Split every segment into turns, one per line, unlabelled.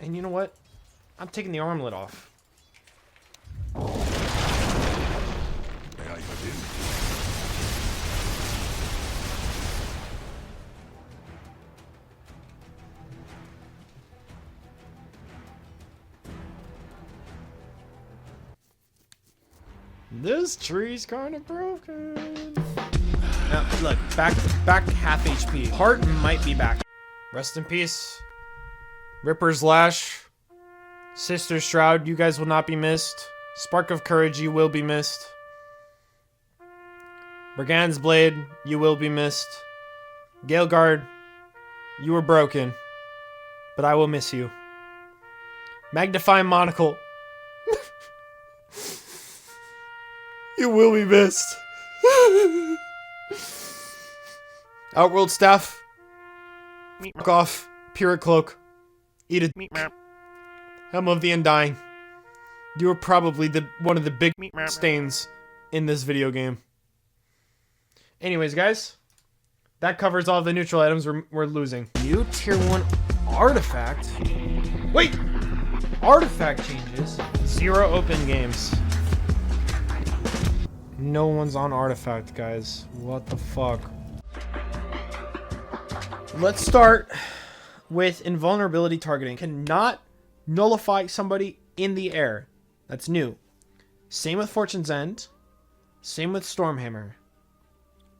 And you know what? I'm taking the armlet off.
May I have in?
This tree's kind of broken. Now, look, back half HP. Heart might be back. Rest in peace. Ripper's Lash. Sister Shroud, you guys will not be missed. Spark of Courage, you will be missed. Brigand's Blade, you will be missed. Galeguard, you were broken, but I will miss you. Magnifying Monocle. You will be missed. Outworld Staff. Fuck off. Pyrrhic Cloak. Eat it. Helm of the Undying. You are probably one of the big stains in this video game. Anyways, guys. That covers all the neutral items we're losing. New tier 1 artifact. Wait! Artifact changes. 0 open games. No one's on artifact, guys. What the fuck? Let's start with invulnerability targeting. Cannot nullify somebody in the air. That's new. Same with Fortune's End. Same with Stormhammer.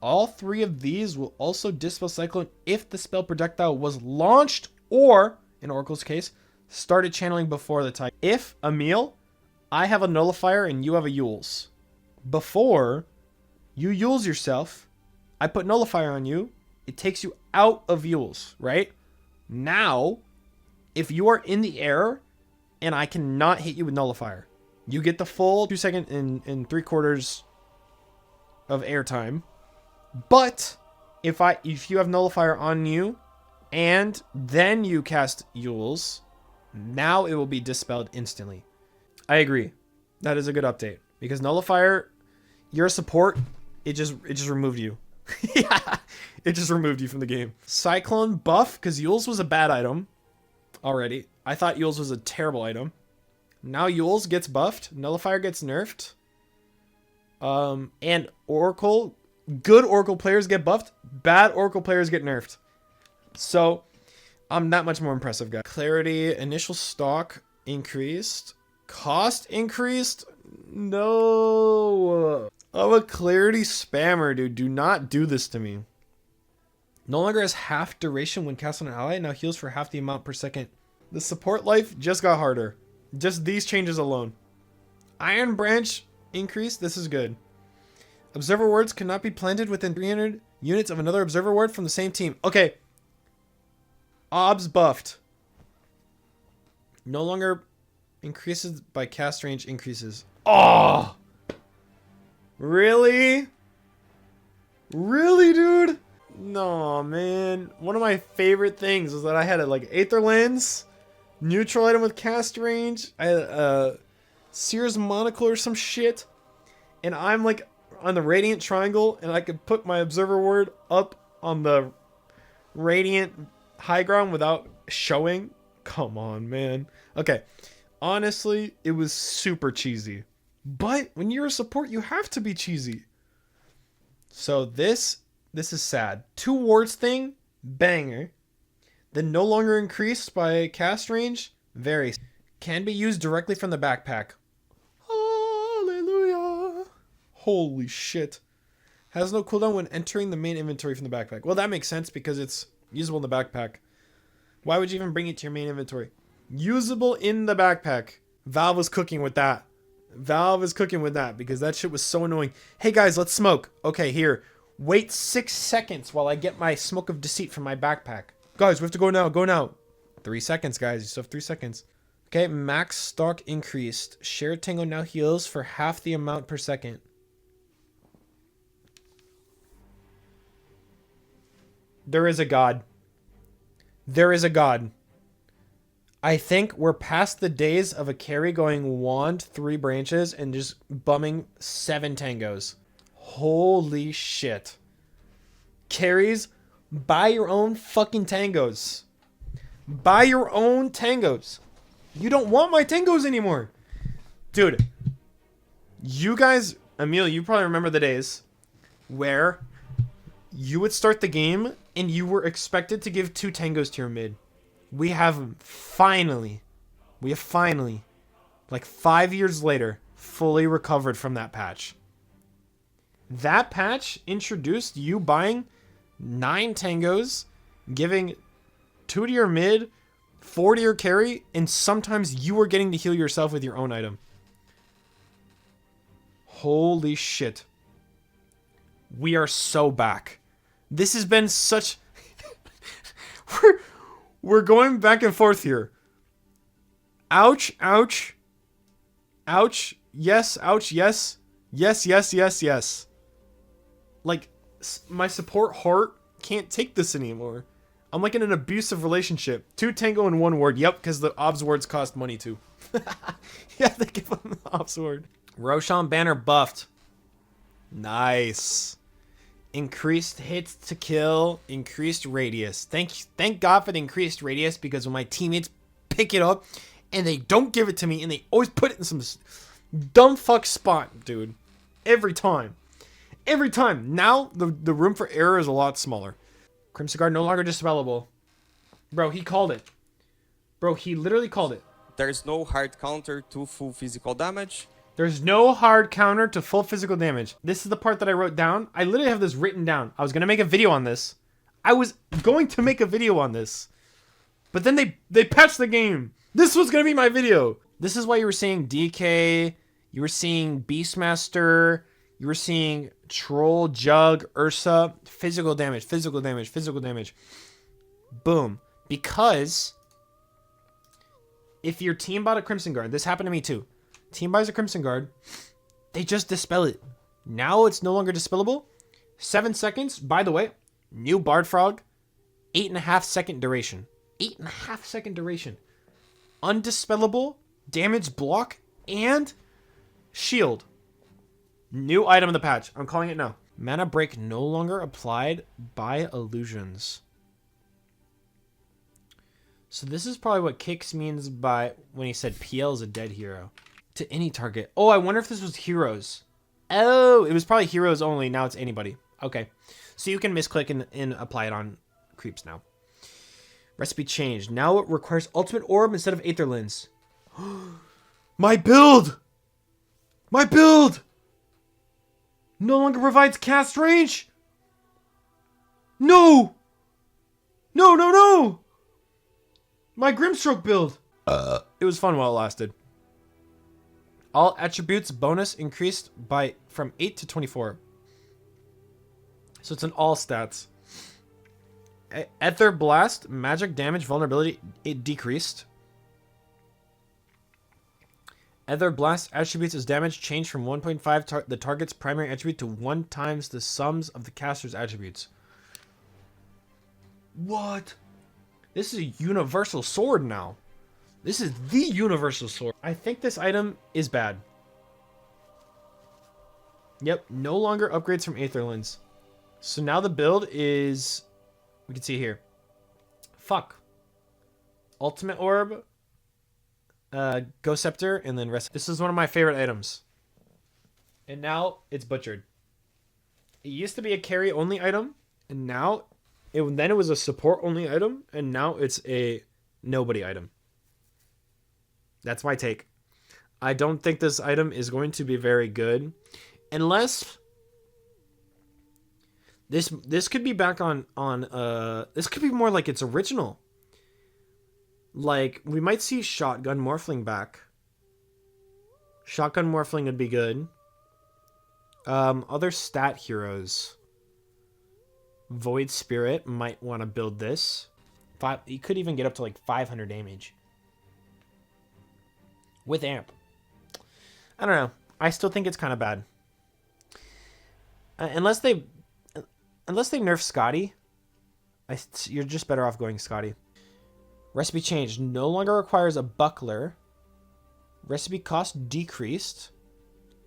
All 3 of these will also dispel Cyclone if the spell projectile was launched or, in Oracle's case, started channeling before the type. If, Emil, I have a nullifier and you have a Yules. Before you Yules yourself, I put nullifier on you, it takes you out of Yules, right? Now, if you are in the air and I cannot hit you with nullifier, you get the full 2 second and 3/4 of airtime. But if you have nullifier on you and then you cast Yules, now it will be dispelled instantly. I agree. That is a good update because nullifier, you're a support, it just removed you. Yeah, it just removed you from the game. Cyclone buff, because Yules was a bad item already. I thought Yules was a terrible item. Now Yules gets buffed, nullifier gets nerfed. And Oracle, good Oracle players get buffed, bad Oracle players get nerfed. So, I'm that much more impressive, guys. Clarity, initial stock increased. Cost increased? No. I'm a clarity spammer, dude. Do not do this to me. No longer has half duration when cast on an ally. Now heals for half the amount per second. The support life just got harder. Just these changes alone. Iron Branch increased. This is good. Observer wards cannot be planted within 300 units of another observer ward from the same team. Okay. Obs buffed. No longer increases by cast range increases. Oh! Really? Really, dude? No, man. One of my favorite things was that I had a Aether Lens, neutral item with cast range. I had a Seer's Monocle or some shit. And I'm like on the Radiant Triangle and I could put my Observer Ward up on the Radiant high ground without showing. Come on, man. Okay. Honestly, it was super cheesy. But when you're a support, you have to be cheesy. So this is sad. 2 wards thing, banger. Then no longer increased by cast range, very. Can be used directly from the backpack. Hallelujah. Holy shit. Has no cooldown when entering the main inventory from the backpack. Well, that makes sense because it's usable in the backpack. Why would you even bring it to your main inventory? Usable in the backpack. Valve was cooking with that. Valve is cooking with that because that shit was so annoying. Hey guys, let's smoke. Okay, here. Wait 6 seconds while I get my Smoke of Deceit from my backpack. Guys, we have to go now. Go now. 3 seconds, guys. You still have 3 seconds. Okay, max stock increased. Shared Tango now heals for half the amount per second. There is a god. There is a god. I think we're past the days of a carry going wand 3 branches and just bumming 7 tangos. Holy shit. Carries, buy your own fucking tangos. Buy your own tangos. You don't want my tangos anymore. Dude, you guys, Emil, you probably remember the days where you would start the game and you were expected to give 2 tangos to your mid. We have finally, like 5 years later, fully recovered from that patch. That patch introduced you buying 9 tangos, giving 2 to your mid, 4 to your carry, and sometimes you were getting to heal yourself with your own item. Holy shit. We are so back. This has been such... we're going back and forth here. Ouch, ouch. Ouch, yes, ouch, yes. Yes, yes, yes, yes. Like, my support heart can't take this anymore. I'm like in an abusive relationship. 2 tango and 1 ward. Yep, because the obs wards cost money too. Yeah, they give him the obs ward. Roshan banner buffed. Nice. Increased hits to kill. Increased radius. Thank God for the increased radius, because when my teammates pick it up and they don't give it to me and they always put it in some dumb fuck spot, dude. Every time. Every time. Now, the room for error is a lot smaller. Crimson Guard no longer dispellable. Bro, he called it. Bro, he literally called it.
There's no hard counter to full physical damage.
There's no hard counter to full physical damage. This is the part that I wrote down. I literally have this written down. I was going to make a video on this. I was going to make a video on this. But then they patched the game. This was going to be my video. This is why you were seeing DK. You were seeing Beastmaster. You were seeing Troll, Jug, Ursa. Physical damage, physical damage, physical damage. Boom. Because if your team bought a Crimson Guard, this happened to me too. Team buys a Crimson Guard, they just dispel it. Now it's no longer dispellable. 7 seconds. By the way, new Bard Frog, 8.5 second duration. 8.5 second duration. Undispellable, damage block, and shield. New item in the patch. I'm calling it now. Mana break no longer applied by illusions. So this is probably what Kix means by when he said PL is a dead hero. To any target. Oh, I wonder if this was heroes. Oh, it was probably heroes only. Now it's anybody. Okay. So you can misclick and apply it on creeps now. Recipe changed. Now it requires ultimate orb instead of Aether Lens. My build! My build! No longer provides cast range! No! No, no, no! My Grimstroke build! It was fun while it lasted. All attributes bonus increased from 8 to 24. So it's an all stats. Ether Blast, magic damage, vulnerability, it decreased. Ether Blast attributes as damage changed from 1.5 the target's primary attribute to 1 times the sums of the caster's attributes. What? This is a universal sword now. This is the universal sword. I think this item is bad. Yep, no longer upgrades from Aether Lens. So now the build is... We can see here. Fuck. Ultimate Orb. Ghost Scepter, and then rest. This is one of my favorite items. And now it's butchered. It used to be a carry only item, and now... Then it was a support only item, and now it's a nobody item. That's my take. I don't think this item is going to be very good. Unless... This could be back on this could be more like its original. Like, we might see Shotgun Morphling back. Shotgun Morphling would be good. Other stat heroes. Void Spirit might want to build this. You could even get up to like 500 damage. With Amp. I don't know. I still think it's kind of bad. Unless they nerf Scotty, you're just better off going Scotty. Recipe changed. No longer requires a buckler. Recipe cost decreased.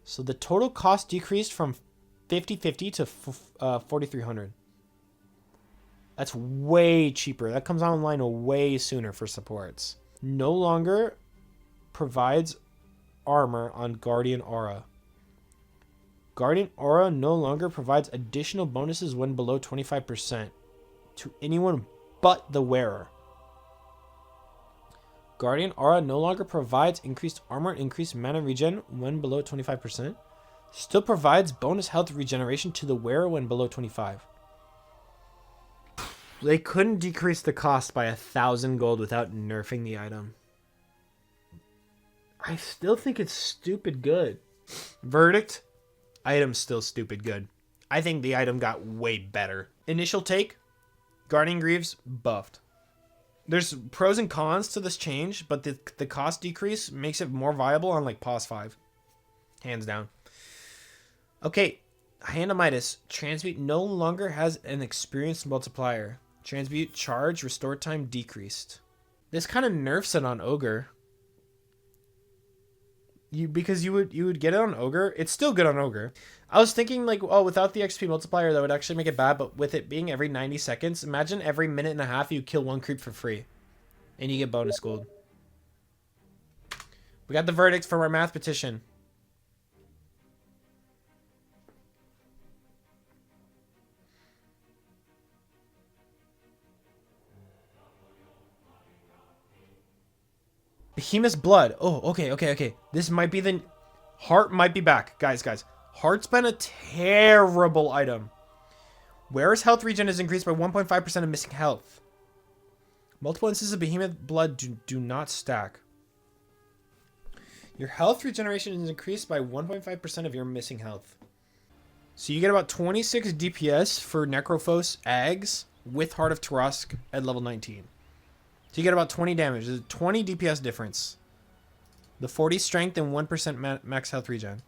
So the total cost decreased from 50/50 to 4,300. That's way cheaper. That comes online way sooner for supports. No longer provides armor on Guardian Aura. Guardian Aura no longer provides additional bonuses when below 25% to anyone but the wearer. Guardian Aura no longer provides increased armor and increased mana regen when below 25%. Still provides bonus health regeneration to the wearer when below 25. They couldn't decrease the cost by 1,000 gold without nerfing the item. I still think it's stupid good. Verdict? Item's still stupid good. I think the item got way better. Initial take? Guardian Greaves buffed. There's pros and cons to this change, but the cost decrease makes it more viable on like POS 5. Hands down. Okay, Hand of Midas. Transmute no longer has an experience multiplier. Transmute charge, restore time decreased. This kind of nerfs it on Ogre. Because you would get it on Ogre. It's still good on Ogre. I was thinking like, oh, without the XP multiplier that would actually make it bad, but with it being every 90 seconds, imagine every minute and a half you kill one creep for free. And you get bonus gold. We got the verdict from our math petition. Behemoth's Blood. Oh, okay. This might be the... Heart might be back. Guys. Heart's been a terrible item. Wearer's health regen is increased by 1.5% of missing health. Multiple instances of Behemoth Blood do not stack. Your health regeneration is increased by 1.5% of your missing health. So you get about 26 DPS for Necrophos Eggs with Heart of Tarask at level 19. So you get about 20 damage. There's a 20 DPS difference. The 40 strength and 1% max health regen.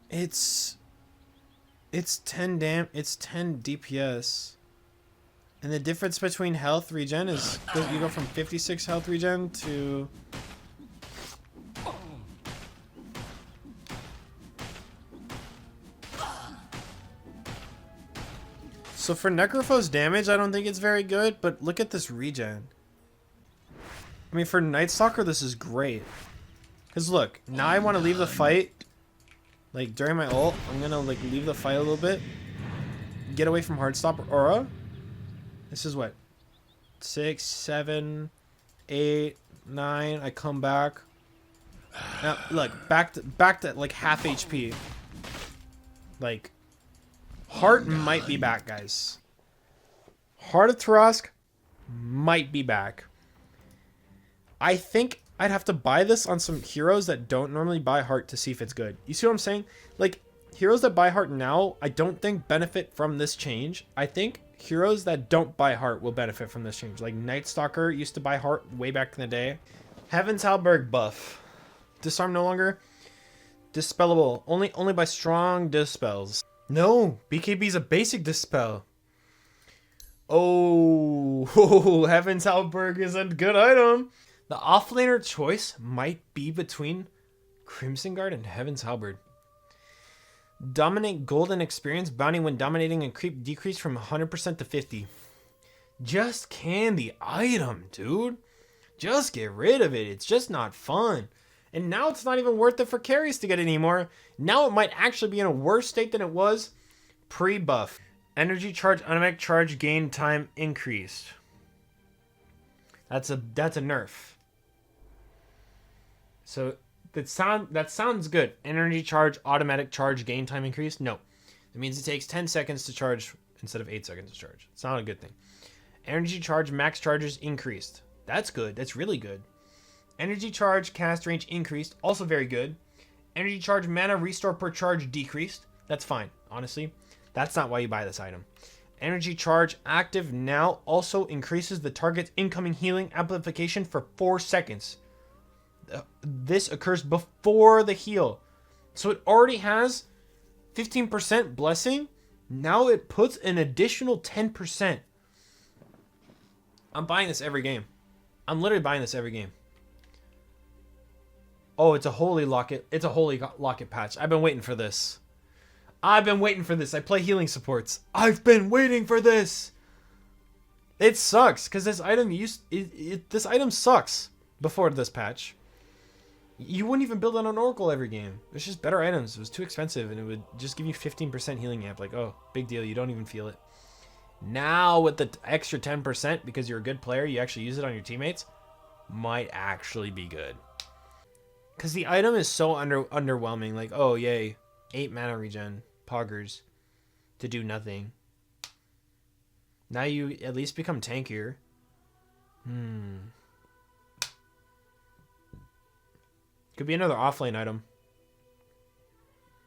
It's 10 DPS. And the difference between health regen is you go from 56 health regen to... So for Necrophos damage, I don't think it's very good, but look at this regen. I mean, for Night Stalker, this is great. Because look, now I want to leave the fight. Like, during my ult, I'm going to like leave the fight a little bit. Get away from Heartstopper Aura. This is what? 6, 7, 8, 9. I come back. Now, look, back to like half HP. Like... Heart might be back, guys. Heart of Tarask might be back. I think I'd have to buy this on some heroes that don't normally buy Heart to see if it's good. You see what I'm saying? Like, heroes that buy Heart now, I don't think benefit from this change. I think heroes that don't buy Heart will benefit from this change. Like, Night Stalker used to buy Heart way back in the day. Heaven's Halberg buff. Disarm no longer. Dispellable. Only by strong dispels. No, BKB's a basic dispel. Oh, Heaven's Halberg is a good item. The offlaner choice might be between Crimson Guard and Heaven's Halberd. Dominate golden experience bounty when dominating and creep decrease from 100% to 50. Just can the item, dude. Just get rid of it. It's just not fun. And now it's not even worth it for carries to get anymore. Now it might actually be in a worse state than it was pre-buff. Energy charge, automatic charge gain time increased. That's a nerf. So that sounds good. Energy charge, automatic charge gain time increased. No, it means it takes 10 seconds to charge instead of 8 seconds to charge. It's not a good thing. Energy charge, max charges increased. That's good. That's really good. Energy charge, cast range increased. Also very good. Energy charge, mana restore per charge decreased. That's fine, honestly. That's not why you buy this item. Energy charge active now also increases the target's incoming healing amplification for 4 seconds. This occurs before the heal. So it already has 15% blessing. Now it puts an additional 10%. I'm buying this every game. I'm literally buying this every game. Oh, it's a holy locket. It's a holy locket patch. I've been waiting for this. I've been waiting for this. I play healing supports. I've been waiting for this. It sucks because this item this item sucks before this patch. You wouldn't even build it on Oracle every game. It's just better items. It was too expensive and it would just give you 15% healing amp. Like, oh, big deal. You don't even feel it. Now with the extra 10% because you're a good player, you actually use it on your teammates, might actually be good. Because the item is so underwhelming. Like, oh, yay. 8 mana regen. Poggers. To do nothing. Now you at least become tankier. Could be another offlane item.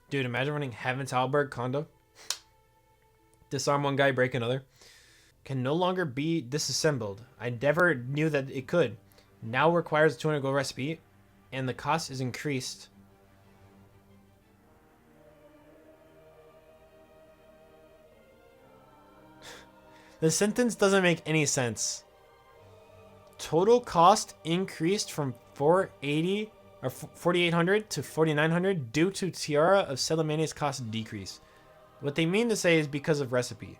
Dude, imagine running Heaven's Halberd Kondo. Disarm one guy, break another. Can no longer be disassembled. I never knew that it could. Now requires a 200 gold recipe. And the cost is increased. The sentence doesn't make any sense. Total cost increased from 480 or 4,800 to 4,900 due to Tiara of Celemania's cost decrease. What they mean to say is because of recipe.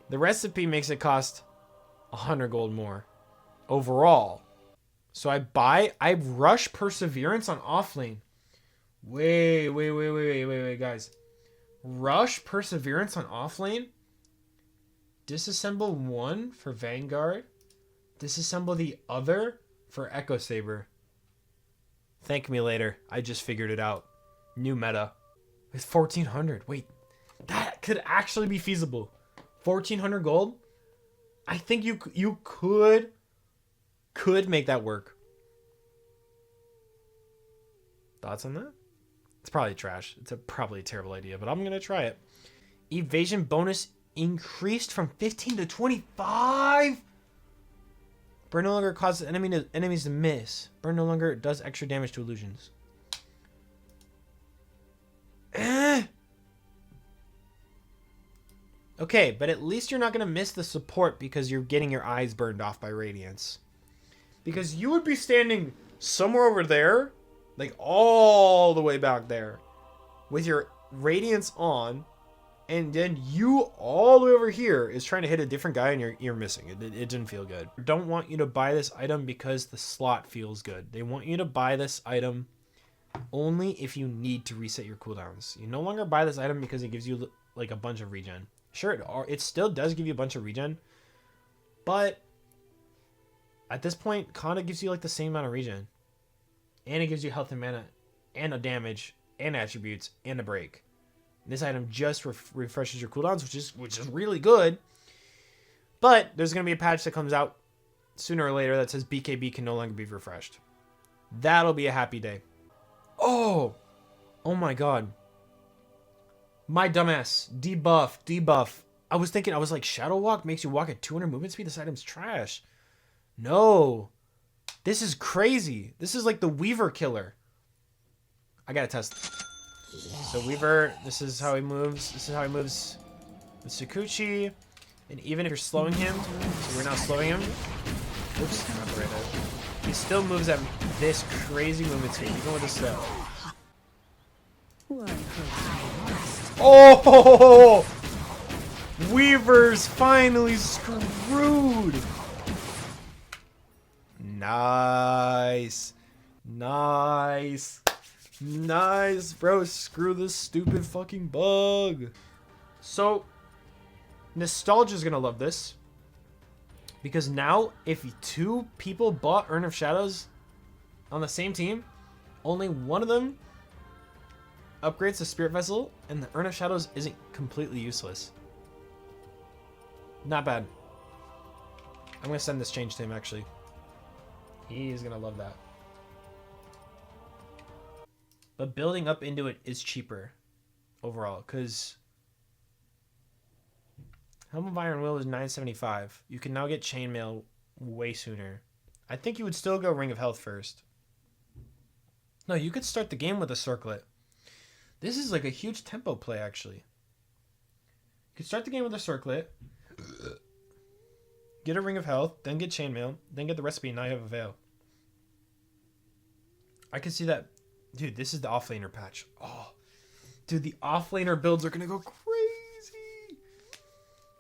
The recipe makes it cost 100 gold more overall. So I rush Perseverance on offlane. Wait, guys. Rush Perseverance on offlane? Disassemble one for Vanguard. Disassemble the other for Echo Saber. Thank me later. I just figured it out. New meta. It's 1,400. Wait, that could actually be feasible. 1,400 gold? I think you could make that work. Thoughts on that? It's probably trash. It's probably a terrible idea, but I'm going to try it. Evasion bonus increased from 15 to 25. Burn no longer causes enemies to miss. Burn no longer does extra damage to illusions. Okay, but at least you're not going to miss the support because you're getting your eyes burned off by radiance. Because you would be standing somewhere over there, like all the way back there, with your radiance on, and then you all the way over here is trying to hit a different guy and you're missing it. It didn't feel good. They don't want you to buy this item because the slot feels good. They want you to buy this item only if you need to reset your cooldowns. You no longer buy this item because it gives you like a bunch of regen. Sure, it still does give you a bunch of regen, but at this point, Konda gives you like the same amount of regen, and it gives you health and mana, and a damage, and attributes, and a break. This item just refreshes your cooldowns, which is really good. But there's gonna be a patch that comes out sooner or later that says BKB can no longer be refreshed. That'll be a happy day. Oh my god. My dumbass. Debuff. I was like, Shadow Walk makes you walk at 200 movement speed? This item's trash. No. This is crazy. This is like the Weaver killer. I gotta test. So Weaver, this is how he moves. This is how he moves with Sakuchi. And even if you're slowing him, so we're now slowing him. Oops, not the right head. He still moves at this crazy movement speed, even with the slow. Oh! Weaver's finally screwed! Nice, bro. Screw this stupid fucking bug. So, Nostalgia's gonna love this. Because now, if 2 people bought Urn of Shadows on the same team, only one of them upgrades to Spirit Vessel, and the Urn of Shadows isn't completely useless. Not bad. I'm gonna send this change to him, actually. He's gonna love that. But building up into it is cheaper overall, because Helm of Iron Will is 975. You can now get Chainmail way sooner. I think you would still go Ring of Health first. No, you could start the game with a Circlet. This is like a huge tempo play, actually. You could start the game with a Circlet, get a Ring of Health, then get Chainmail, then get the recipe, and now you have a Veil. I can see that. Dude, this is the offlaner patch. Oh, Dude, the offlaner builds are gonna go crazy.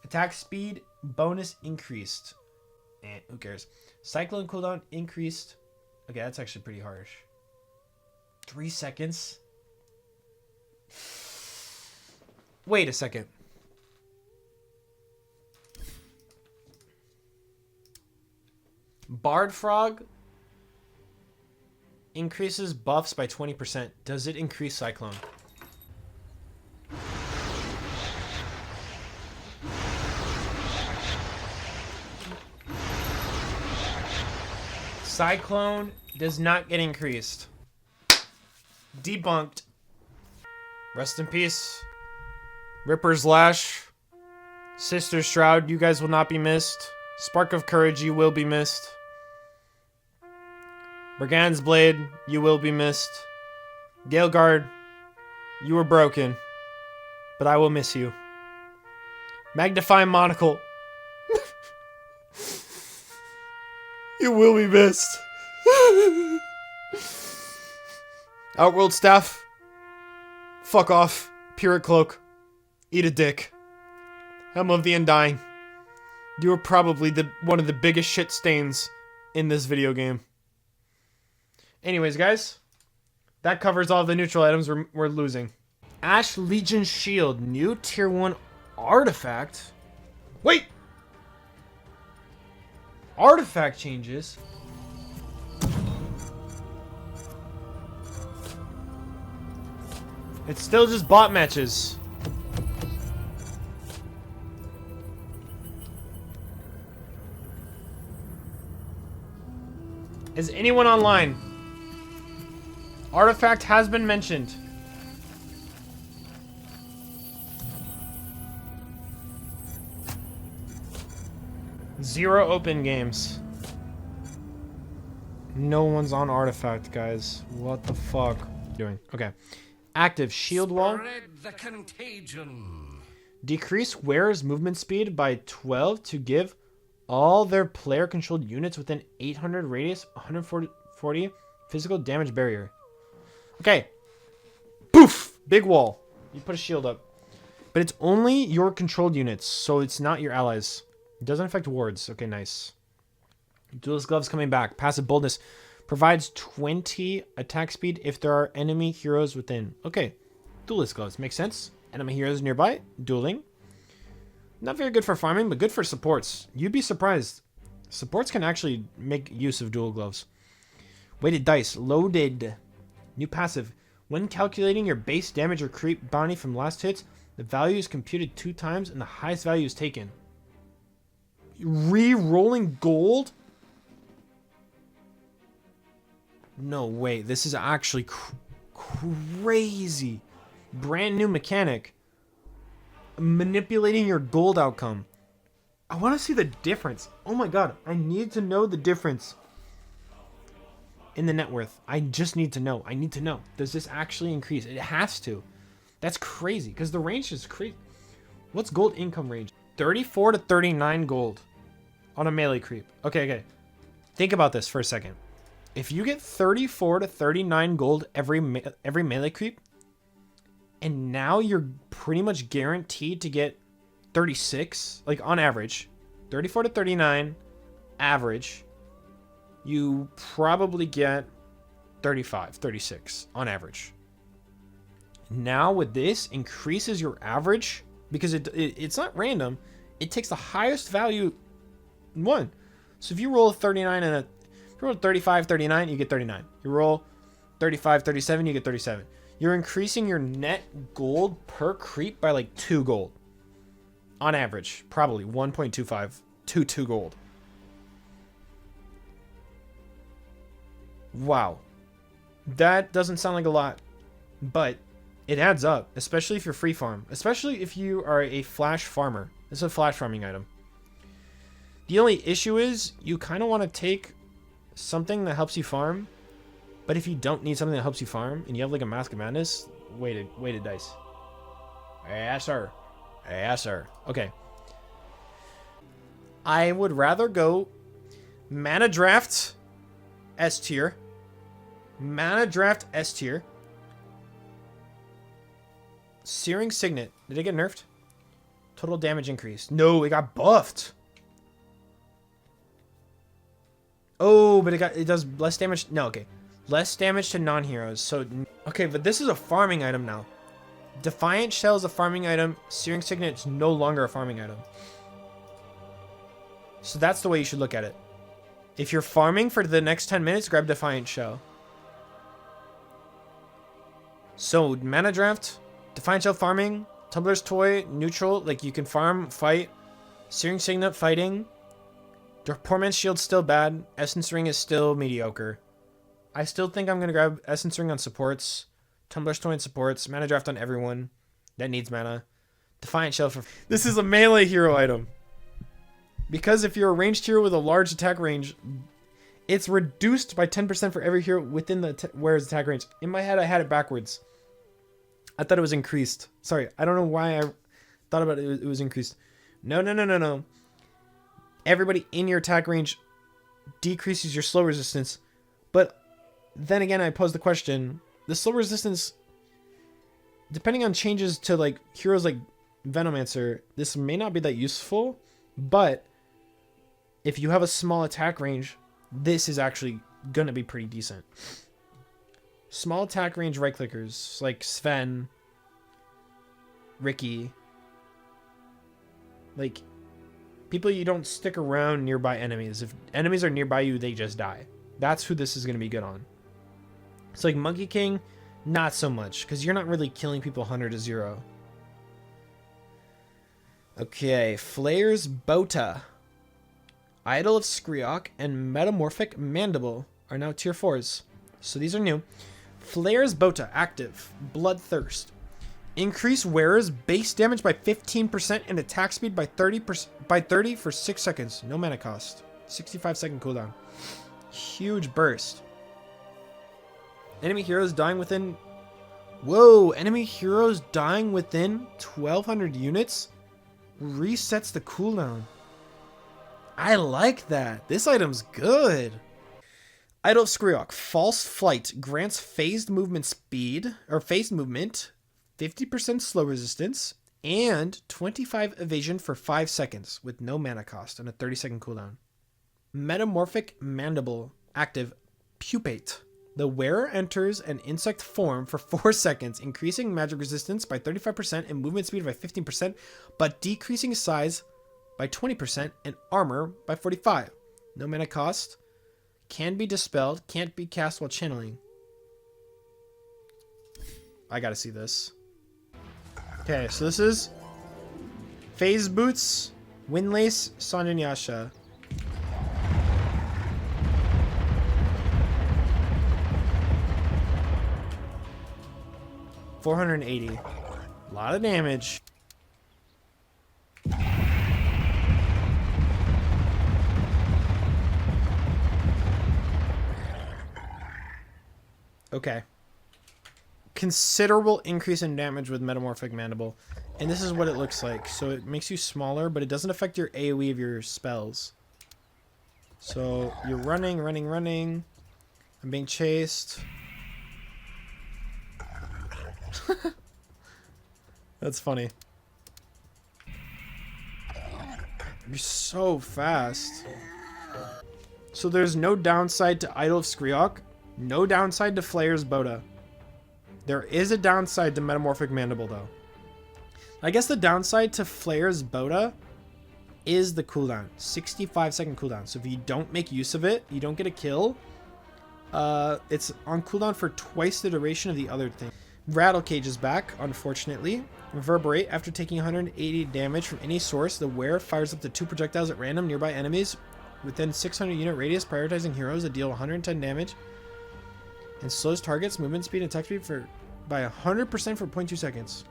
Attack speed bonus increased. Who cares? Cyclone cooldown increased. Okay, that's actually pretty harsh. 3 seconds. Wait a second. Bard Frog increases buffs by 20%. Does it increase Cyclone? Cyclone does not get increased. Debunked. Rest in peace. Ripper's Lash. Sister Shroud, you guys will not be missed. Spark of Courage, you will be missed. Brigand's Blade, you will be missed. Galeguard, you were broken, but I will miss you. Magnifying Monocle, you will be missed. Outworld Staff, fuck off. Pirate Cloak, eat a dick. Helm of the Undying, you are probably one of the biggest shit stains in this video game. Anyways, guys, that covers all the neutral items we're losing. Ash Legion Shield, new tier 1 artifact. Wait! Artifact changes. It's still just bot matches. Is anyone online? Artifact has been mentioned. Zero open games. No one's on Artifact, guys. What the fuck? Doing? Okay. Active shield wall.
Spread the contagion.
Decrease wearer's movement speed by 12 to give all their player-controlled units within 800 radius 140 physical damage barrier. Okay. Poof! Big wall. You put a shield up. But it's only your controlled units, so it's not your allies. It doesn't affect wards. Okay, nice. Duelist Gloves coming back. Passive Boldness. Provides 20 attack speed if there are enemy heroes within. Okay. Duelist Gloves. Makes sense. Enemy heroes nearby. Dueling. Not very good for farming, but good for supports. You'd be surprised. Supports can actually make use of Duel Gloves. Weighted Dice. Loaded. New passive. When calculating your base damage or creep bounty from last hits, the value is computed 2 times and the highest value is taken. Re-rolling gold? No way. This is actually crazy. Brand new mechanic. Manipulating your gold outcome. I want to see the difference. Oh my god. I need to know the difference in the net worth. I just need to know. I need to know. Does this actually increase? It has to. That's crazy because the range is crazy. What's gold income range? 34 to 39 gold on a melee creep. Okay. Think about this for a second. If you get 34 to 39 gold every melee creep, and now you're pretty much guaranteed to get 36, like on average, 34 to 39 average, you probably get 35, 36 on average. Now with this, increases your average because it's not random. It takes the highest value one. So if you roll a 39 and if you roll 35, 39, you get 39. You roll 35, 37, you get 37. You're increasing your net gold per creep by like 2 gold. On average, probably 1.25 to 2 gold. Wow. That doesn't sound like a lot, but it adds up, especially if you're free farm. Especially if you are a flash farmer. This is a flash farming item. The only issue is you kind of want to take something that helps you farm, but if you don't need something that helps you farm and you have like a Mask of Madness, weighted dice. Yes, sir. Yes, sir. Okay. I would rather go Mana Draft S tier. Mana Draft S tier. Searing Signet. Did it get nerfed? Total damage increase. No, it got buffed. Oh, but it does less damage. No, okay. Less damage to non-heroes. So, okay, but this is a farming item now. Defiant Shell is a farming item. Searing Signet is no longer a farming item. So that's the way you should look at it. If you're farming for the next 10 minutes, grab Defiant Shell. So, mana draft, Defiant Shell farming, Tumbler's Toy, neutral, like you can farm, fight, Searing Signet fighting, Poor Man's Shield's still bad, Essence Ring is still mediocre. I still think I'm going to grab Essence Ring on supports, Tumbler's Toy on supports, mana draft on everyone that needs mana, Defiant Shell for... This is a melee hero item. Because if you're a ranged hero with a large attack range, it's reduced by 10% for every hero within the wearer's attack range. In my head, I had it backwards. I thought it was increased. Sorry, I don't know why I thought about it. It was increased. No. Everybody in your attack range decreases your slow resistance. But then again, I pose the question, the slow resistance, depending on changes to like heroes like Venomancer, this may not be that useful, but if you have a small attack range, this is actually going to be pretty decent. Small attack range right clickers like Sven, Ricky, like people you don't stick around nearby enemies. If enemies are nearby you, they just die. That's who this is going to be good on. It's like Monkey King, not so much, because you're not really killing people 100 to 0. Okay, Flayer's Bota, Idol of Skriok, and Metamorphic Mandible are now tier 4s. So these are new. Flayer's Bota, active, Bloodthirst. Increase wearer's base damage by 15% and attack speed by 30 for 6 seconds. No mana cost. 65-second cooldown. Huge burst. Enemy heroes dying within... Whoa! Enemy heroes dying within 1,200 units resets the cooldown. I like that. This item's good. Idol of Skriok, False Flight, grants phased movement speed, or phased movement, 50% slow resistance, and 25 evasion for 5 seconds with no mana cost and a 30-second cooldown. Metamorphic Mandible, active, Pupate. The wearer enters an insect form for 4 seconds, increasing magic resistance by 35% and movement speed by 15%, but decreasing size by 20% and armor by 45%. No mana cost. Can be dispelled. Can't be cast while channeling. I gotta see this. Okay, so this is Phase Boots, Windlace, Sanjanyasha. $480. A lot of damage. Okay. Considerable increase in damage with Metamorphic Mandible. And this is what it looks like. So it makes you smaller, but it doesn't affect your AoE of your spells. So you're running. I'm being chased. That's funny. You're so fast. So there's no downside to Idol of Skriok. No downside to Flayer's Bota. There is a downside to Metamorphic Mandible, though. I guess the downside to Flayer's Bota is the cooldown. 65-second cooldown. So if you don't make use of it, you don't get a kill. It's on cooldown for twice the duration of the other thing. Rattle Cage is back, unfortunately. Reverberate. After taking 180 damage from any source, the wearer fires up to 2 projectiles at random nearby enemies within 600 unit radius, prioritizing heroes that deal 110 damage. And slows targets, movement speed, and attack speed by 100% for 0.2 seconds.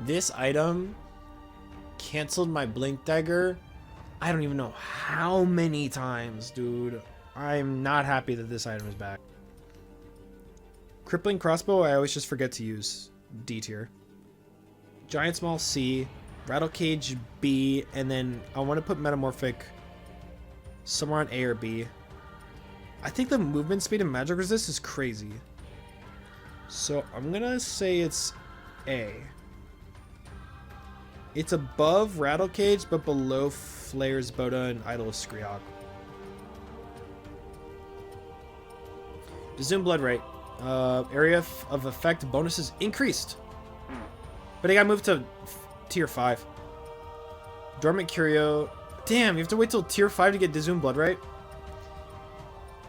This item canceled my Blink Dagger. I don't even know how many times, dude. I'm not happy that this item is back. Crippling Crossbow, I always just forget to use. D tier. Giant Small C. Rattle Cage B. And then I want to put Metamorphic somewhere on A or B. I think the movement speed and magic resist is crazy. So I'm gonna say it's A. It's above Rattlecage, but below Flare's Boda and Idol of Skriok. Zoom blood rate. Area of effect bonuses increased. But it got moved to tier 5. Dormant Curio. Damn, you have to wait till tier 5 to get Dizoom blood rate?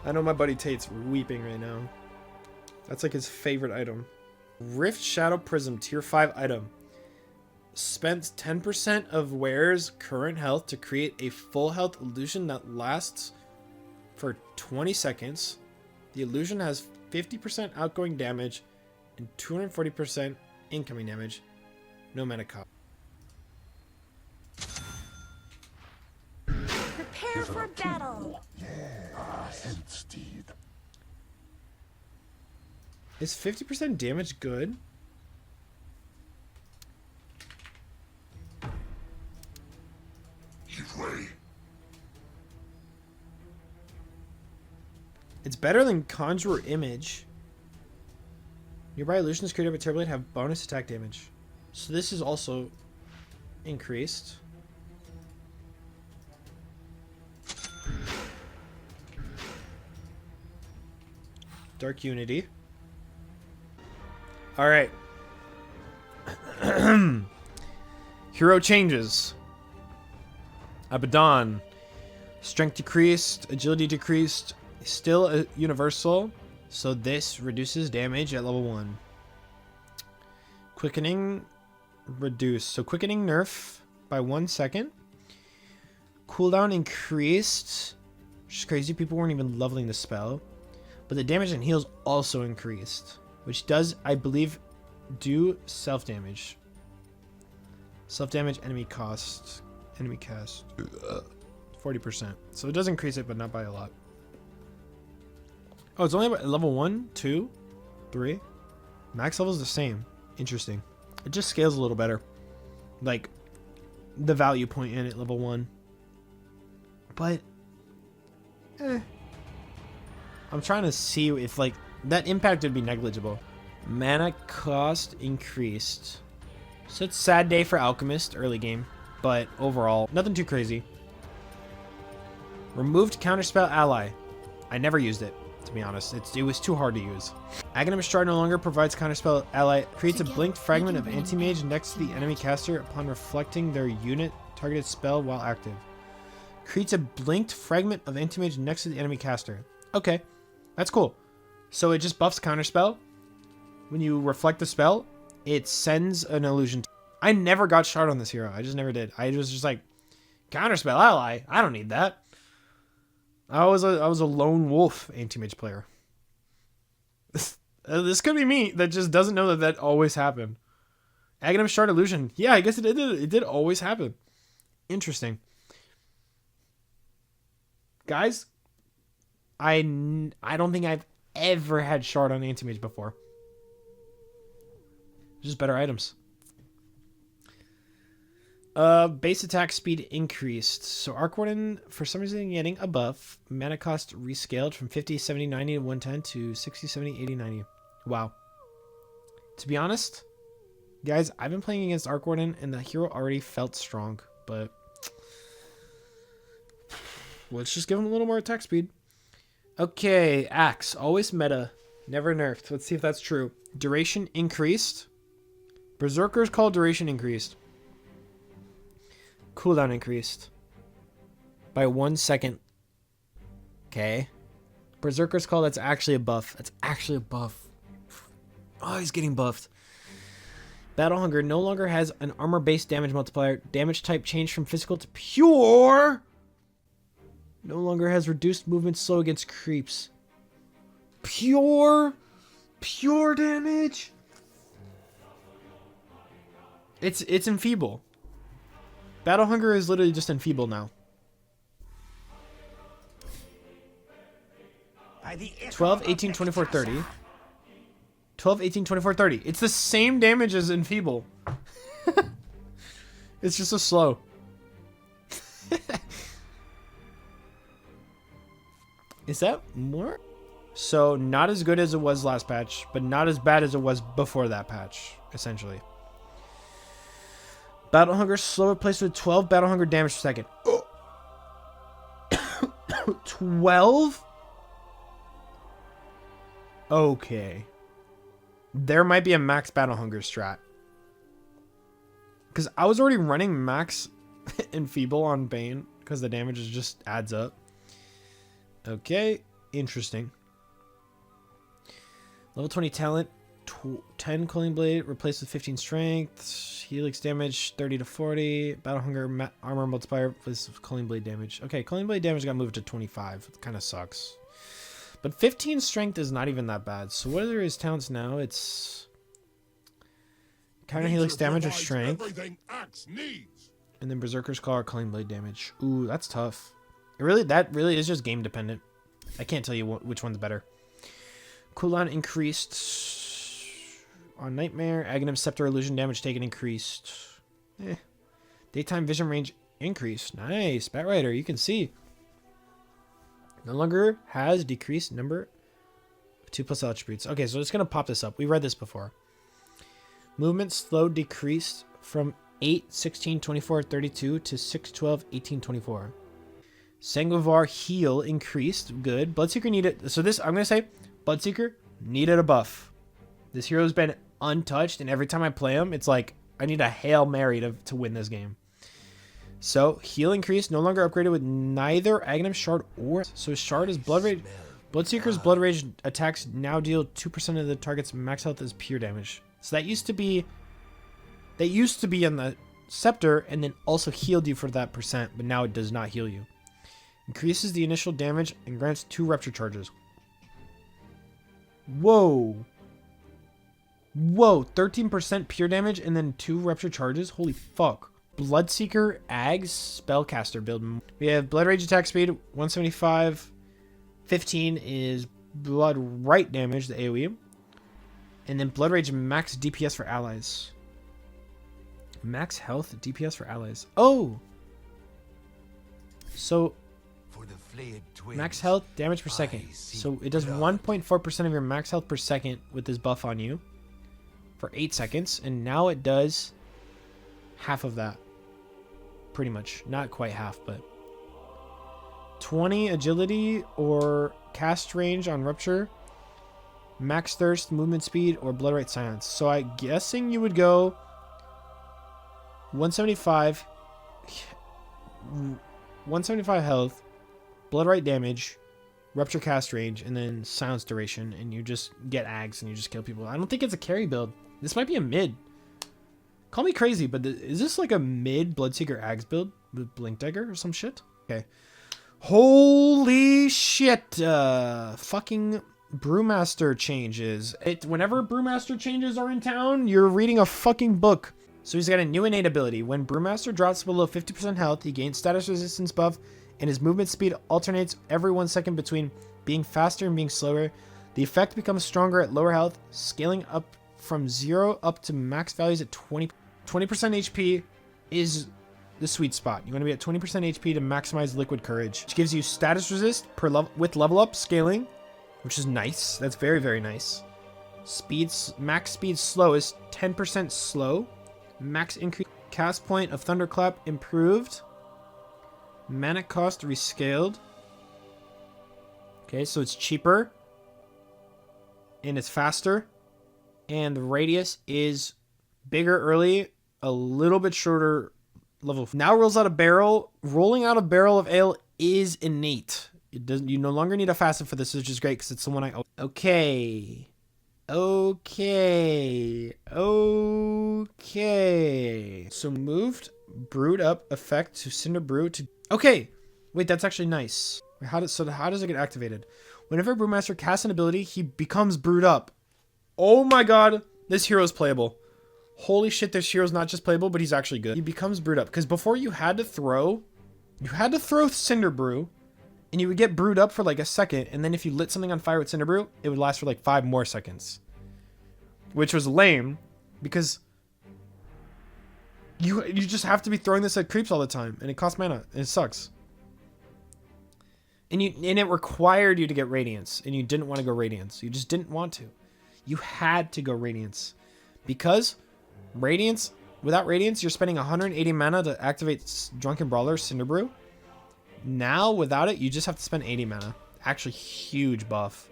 I know my buddy Tate's weeping right now. That's like his favorite item. Rift Shadow Prism, tier 5 item. Spent 10% of wearer's current health to create a full health illusion that lasts for 20 seconds. The illusion has 50% outgoing damage and 240% incoming damage. No mana cost.
Prepare for battle.
Is 50% damage good? It's better than Conjurer Image. Nearby illusions created by Terrorblade have bonus attack damage. So this is also increased. Dark Unity. Alright. Hero changes. Abaddon. Strength decreased. Agility decreased. Still a universal. So this reduces damage at level 1. Quickening reduced. So quickening nerf by 1 second. Cooldown increased. Which is crazy. People weren't even leveling the spell. But the damage and heals also increased. Which does, I believe, do self-damage. Self-damage, enemy cost. Enemy cast. 40%. So it does increase it, but not by a lot. Oh, it's only about level 1, 2, 3. Max level is the same. Interesting. It just scales a little better. Like, the value point in at level 1. But, I'm trying to see if, like, that impact would be negligible. Mana cost increased. So it's a sad day for Alchemist early game. But overall, nothing too crazy. Removed counterspell ally. I never used it, to be honest. It was too hard to use. Aghanim Stride no longer provides counterspell ally. Creates a blinked fragment of anti-mage next to the enemy caster upon reflecting their unit targeted spell while active. Creates a blinked fragment of anti-mage next to the enemy caster. Okay, that's cool. So it just buffs counterspell. When you reflect the spell, it sends an illusion. I never got shard on this hero. I just never did. I was just like, counterspell ally. I don't need that. I was a lone wolf anti-mage player. This could be me that just doesn't know that always happened. Aghanim Shard illusion. Yeah, I guess it did always happen. Interesting. Guys, I don't think I've ever had shard on anti-mage before. Just better items. Base attack speed increased. So Arc Warden, for some reason, getting a buff. Mana cost rescaled from 50, 70, 90 to 110 to 60, 70, 80, 90. Wow. To be honest, guys, I've been playing against Arc Warden and the hero already felt strong, but let's just give him a little more attack speed. Okay, Axe. Always meta. Never nerfed. Let's see if that's true. Duration increased. Berserker's Call duration increased. Cooldown increased by 1 second. Okay. Berserker's Call, that's actually a buff. That's actually a buff. Oh, he's getting buffed. Battle Hunger no longer has an armor-based damage multiplier. Damage type changed from physical to pure. No longer has reduced movement slow against creeps. Pure damage. It's enfeeble. Battle Hunger is literally just enfeeble now. 12, 18, 24, 30. 12, 18, 24, 30. It's the same damage as enfeeble. It's just so slow. Is that more? So not as good as it was last patch, but not as bad as it was before that patch, essentially. Battle Hunger slow replaced with 12 Battle Hunger damage per second. 12? Okay. There might be a max Battle Hunger strat. Because I was already running max Enfeeble on Bane, because the damage just adds up. Okay, interesting. Level 20 talent, 10 Cooling Blade, replaced with 15 strength, Helix damage 30 to 40, Battle Hunger armor multiplier, replaced with Cooling Blade damage. Okay, Cooling Blade damage got moved to 25. It kind of sucks. But 15 strength is not even that bad. So what are his talents now? It's counter Helix damage or strength. And then Berserker's Claw or Cooling Blade damage. Ooh, that's tough. That really is just game dependent. I can't tell you which one's better. Cooldown increased on Nightmare. Aghanim Scepter illusion damage taken increased. Daytime vision range increased. Nice. Batrider, you can see. No longer has decreased number of 2+ attributes. Okay, so it's going to pop this up. We read this before. Movement slow decreased from 8, 16, 24, 32 to 6, 12, 18, 24. Sanguivar heal increased. Good. Bloodseeker needed... So this, I'm going to say... Bloodseeker needed a buff. This hero's been untouched, and every time I play him, it's like I need a Hail Mary to win this game. So, heal increased, no longer upgraded with neither Aghanim Shard or... So, Shard is Blood Rage. Bloodseeker's Blood Rage attacks now deal 2% of the target's max health as pure damage. So, that used to be... That used to be in the Scepter, and then also healed you for that percent, but now it does not heal you. Increases the initial damage and grants 2 Rupture Charges. Whoa. Whoa, 13% pure damage and then 2 Rupture Charges? Holy fuck. Bloodseeker Ag's Spellcaster build. We have Blood Rage attack speed, 175. 15 is Blood Right damage, the AoE. And then Blood Rage max DPS for allies. Max health DPS for allies. Oh! So... Max health, damage per second. So it does 1.4% of your max health per second with this buff on you for 8 seconds. And now it does half of that. Pretty much. Not quite half, but 20 agility or cast range on Rupture. Max thirst, movement speed, or blood rate silence. So I'm guessing you would go 175 health, blood right damage, rupture cast range, and then silence duration, and you just get ags and you just kill people. I don't think it's a carry build. This might be a mid. Call me crazy, but is this like a mid Bloodseeker ags build with Blink Dagger or some shit? Okay. Holy shit. Fucking Brewmaster changes. Whenever Brewmaster changes are in town, you're reading a fucking book. So he's got a new innate ability. When Brewmaster drops below 50% health, he gains status resistance buff, and his movement speed alternates every 1 second between being faster and being slower. The effect becomes stronger at lower health, scaling up from 0 up to max values at 20% HP is the sweet spot. You want to be at 20% HP to maximize Liquid Courage, which gives you status resist with level up scaling, which is nice. That's very, very nice. Max speed slow is 10% slow. Max increase cast point of Thunderclap improved. Mana cost rescaled. Okay, so it's cheaper. And it's faster. And the radius is bigger early, a little bit shorter level. Now rolls out a barrel. Rolling out a barrel of ale is innate. It doesn't. You no longer need a facet for this, which is great because it's the one I... Okay. So moved, brewed up effect to Cinder Brew to... Okay. Wait, that's actually nice. How does it get activated? Whenever Brewmaster casts an ability, he becomes brewed up. Oh my god. This hero is playable. Holy shit, this hero's not just playable, but he's actually good. He becomes brewed up. Because before you had to throw Cinder Brew, and you would get brewed up for like a second, and then if you lit something on fire with Cinder Brew, it would last for like 5 more seconds. Which was lame, because you just have to be throwing this at creeps all the time, and it costs mana, and it sucks. And it required you to get Radiance, and you didn't want to go Radiance. You just didn't want to. You had to go Radiance. Because Radiance, without Radiance, you're spending 180 mana to activate Drunken Brawler, Cinderbrew. Now, without it, you just have to spend 80 mana. Actually, huge buff.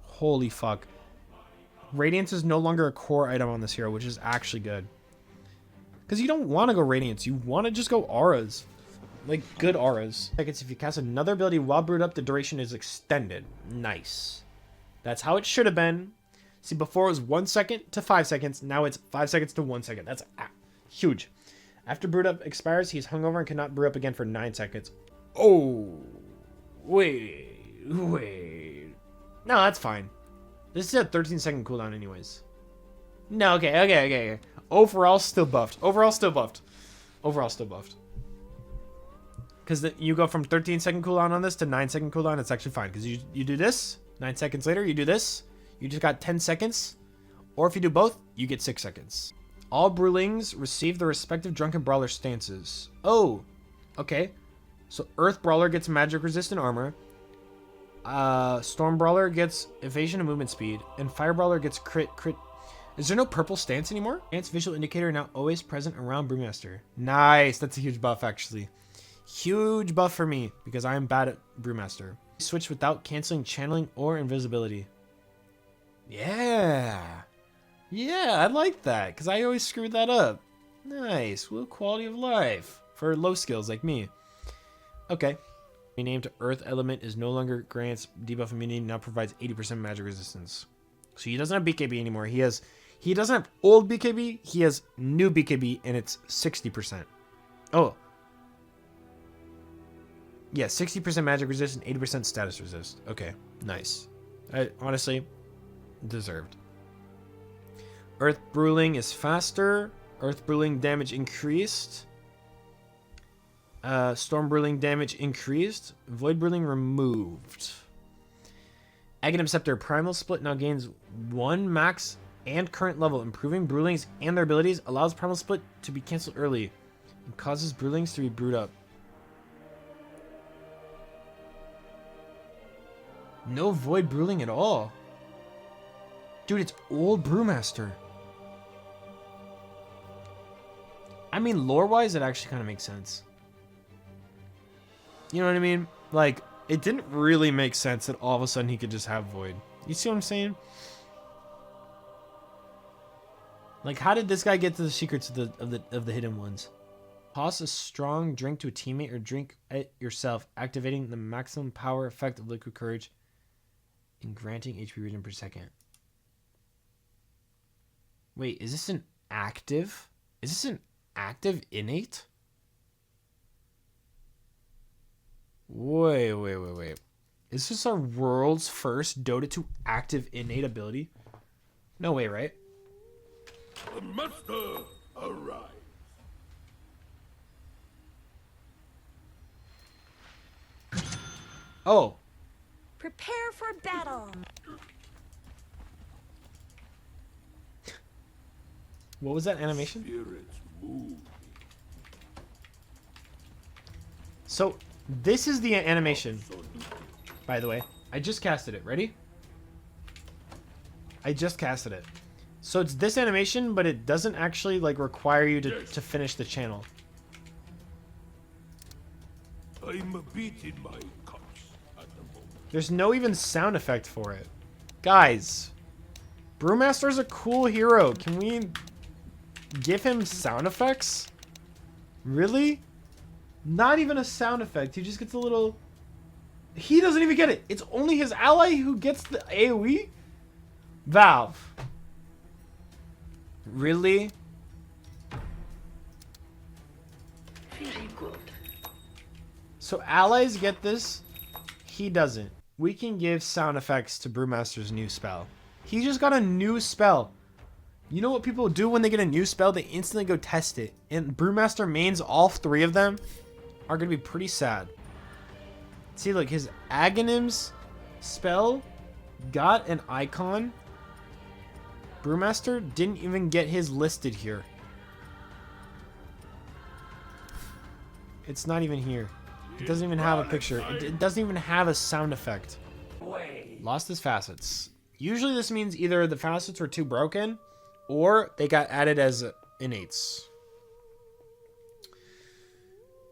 Holy fuck. Radiance is no longer a core item on this hero, which is actually good. Because you don't want to go Radiance. You want to just go Auras. Like, good Auras. If you cast another ability while brewed up, the duration is extended. Nice. That's how it should have been. See, before it was 1 second to 5 seconds. Now it's 5 seconds to 1 second. That's huge. After brewed up expires, he's hungover and cannot brew up again for 9 seconds. Oh. Wait. No, that's fine. This is a 13-second cooldown anyways. No, okay. Overall, still buffed. Because you go from 13-second cooldown on this to 9-second cooldown. It's actually fine. Because you do this. 9 seconds later, you do this. You just got 10 seconds. Or if you do both, you get 6 seconds. All Brewlings receive the respective Drunken Brawler stances. Oh, okay. So Earth Brawler gets magic resistant armor. Storm Brawler gets evasion and movement speed. And Fire Brawler gets crit. Is there no purple stance anymore? Stance visual indicator now always present around Brewmaster. Nice. That's a huge buff, actually. Huge buff for me, because I am bad at Brewmaster. Switch without canceling channeling or invisibility. Yeah, I like that, because I always screwed that up. Nice. Well, quality of life for low skills like me. Okay. Renamed to Earth Element is no longer grants debuff immunity, now provides 80% magic resistance. So he doesn't have BKB anymore. He doesn't have old BKB, he has new BKB, and it's 60%. Oh. Yeah, 60% magic resist and 80% status resist. Okay, nice. Honestly, deserved. Earth Brewling is faster. Earth Brewling damage increased. Storm Brewling damage increased. Void Brewling removed. Aghanim Scepter Primal Split now gains 1 max and current level, improving Brewlings and their abilities. Allows Primal Split to be cancelled early and causes Brewlings to be brewed up. No Void Brewling at all. Dude, it's old Brewmaster. I mean, lore-wise, it actually kind of makes sense. You know what I mean? Like, it didn't really make sense that all of a sudden he could just have Void. You see what I'm saying? Like, how did this guy get to the secrets of the hidden ones? Toss a strong drink to a teammate or drink it yourself, activating the maximum power effect of Liquid Courage and granting HP regen per second. Wait, is this an active? Is this an active innate? Wait. Is this our world's first Dota 2 active innate ability? No way, right?
The master arrives.
Oh.
Prepare for battle.
What was that animation?
Spirits move.
So, this is the animation, by the way. I just casted it. Ready? I just casted it. So it's this animation, but it doesn't actually like require you to finish the channel.
I'm beating my cups at the moment.
There's no even sound effect for it. Guys, Brewmaster's a cool hero. Can we give him sound effects? Really? Not even a sound effect. He just gets a little... He doesn't even get it. It's only his ally who gets the AoE? Valve. Really?
Very good.
So allies get this, he doesn't. We can give sound effects to Brewmaster's new spell. He just got a new spell. You know what people do when they get a new spell? They instantly go test it. And Brewmaster mains, all 3 of them, are going to be pretty sad. See, look, his Aghanim's spell got an icon. Brewmaster didn't even get his listed here. It's not even here. It doesn't even have a picture. It doesn't even have a sound effect.
Way.
Lost his facets. Usually this means either the facets were too broken or they got added as innates.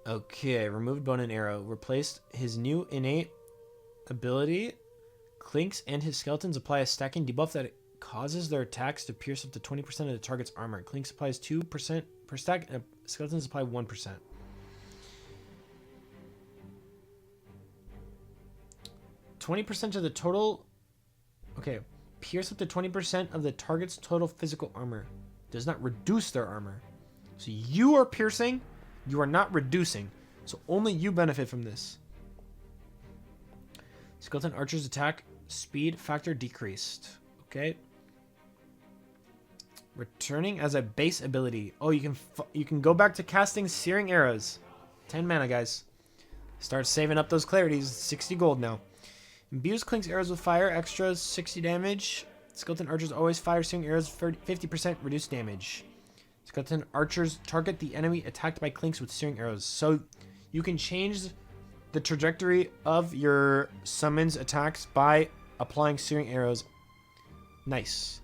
Okay, removed bone and arrow. Replaced his new innate ability. Clinks and his skeletons apply a stacking debuff that causes their attacks to pierce up to 20% of the target's armor. Clinks applies 2% per stack, and skeletons apply 1%. %20 of the total. Okay, pierce up to 20% of the target's total physical armor. Does not reduce their armor. So you are piercing, you are not reducing. So only you benefit from this. Skeleton archer's attack speed factor decreased. Okay. Returning as a base ability. Oh, you can go back to casting searing arrows. 10 mana, guys. Start saving up those clarities. 60 gold now. Imbues Clink's arrows with fire. Extras 60 damage. Skeleton archers always fire searing arrows for 50% reduced damage. Skeleton archers target the enemy attacked by Clinks with searing arrows. So you can change the trajectory of your summons attacks by applying searing arrows. Nice.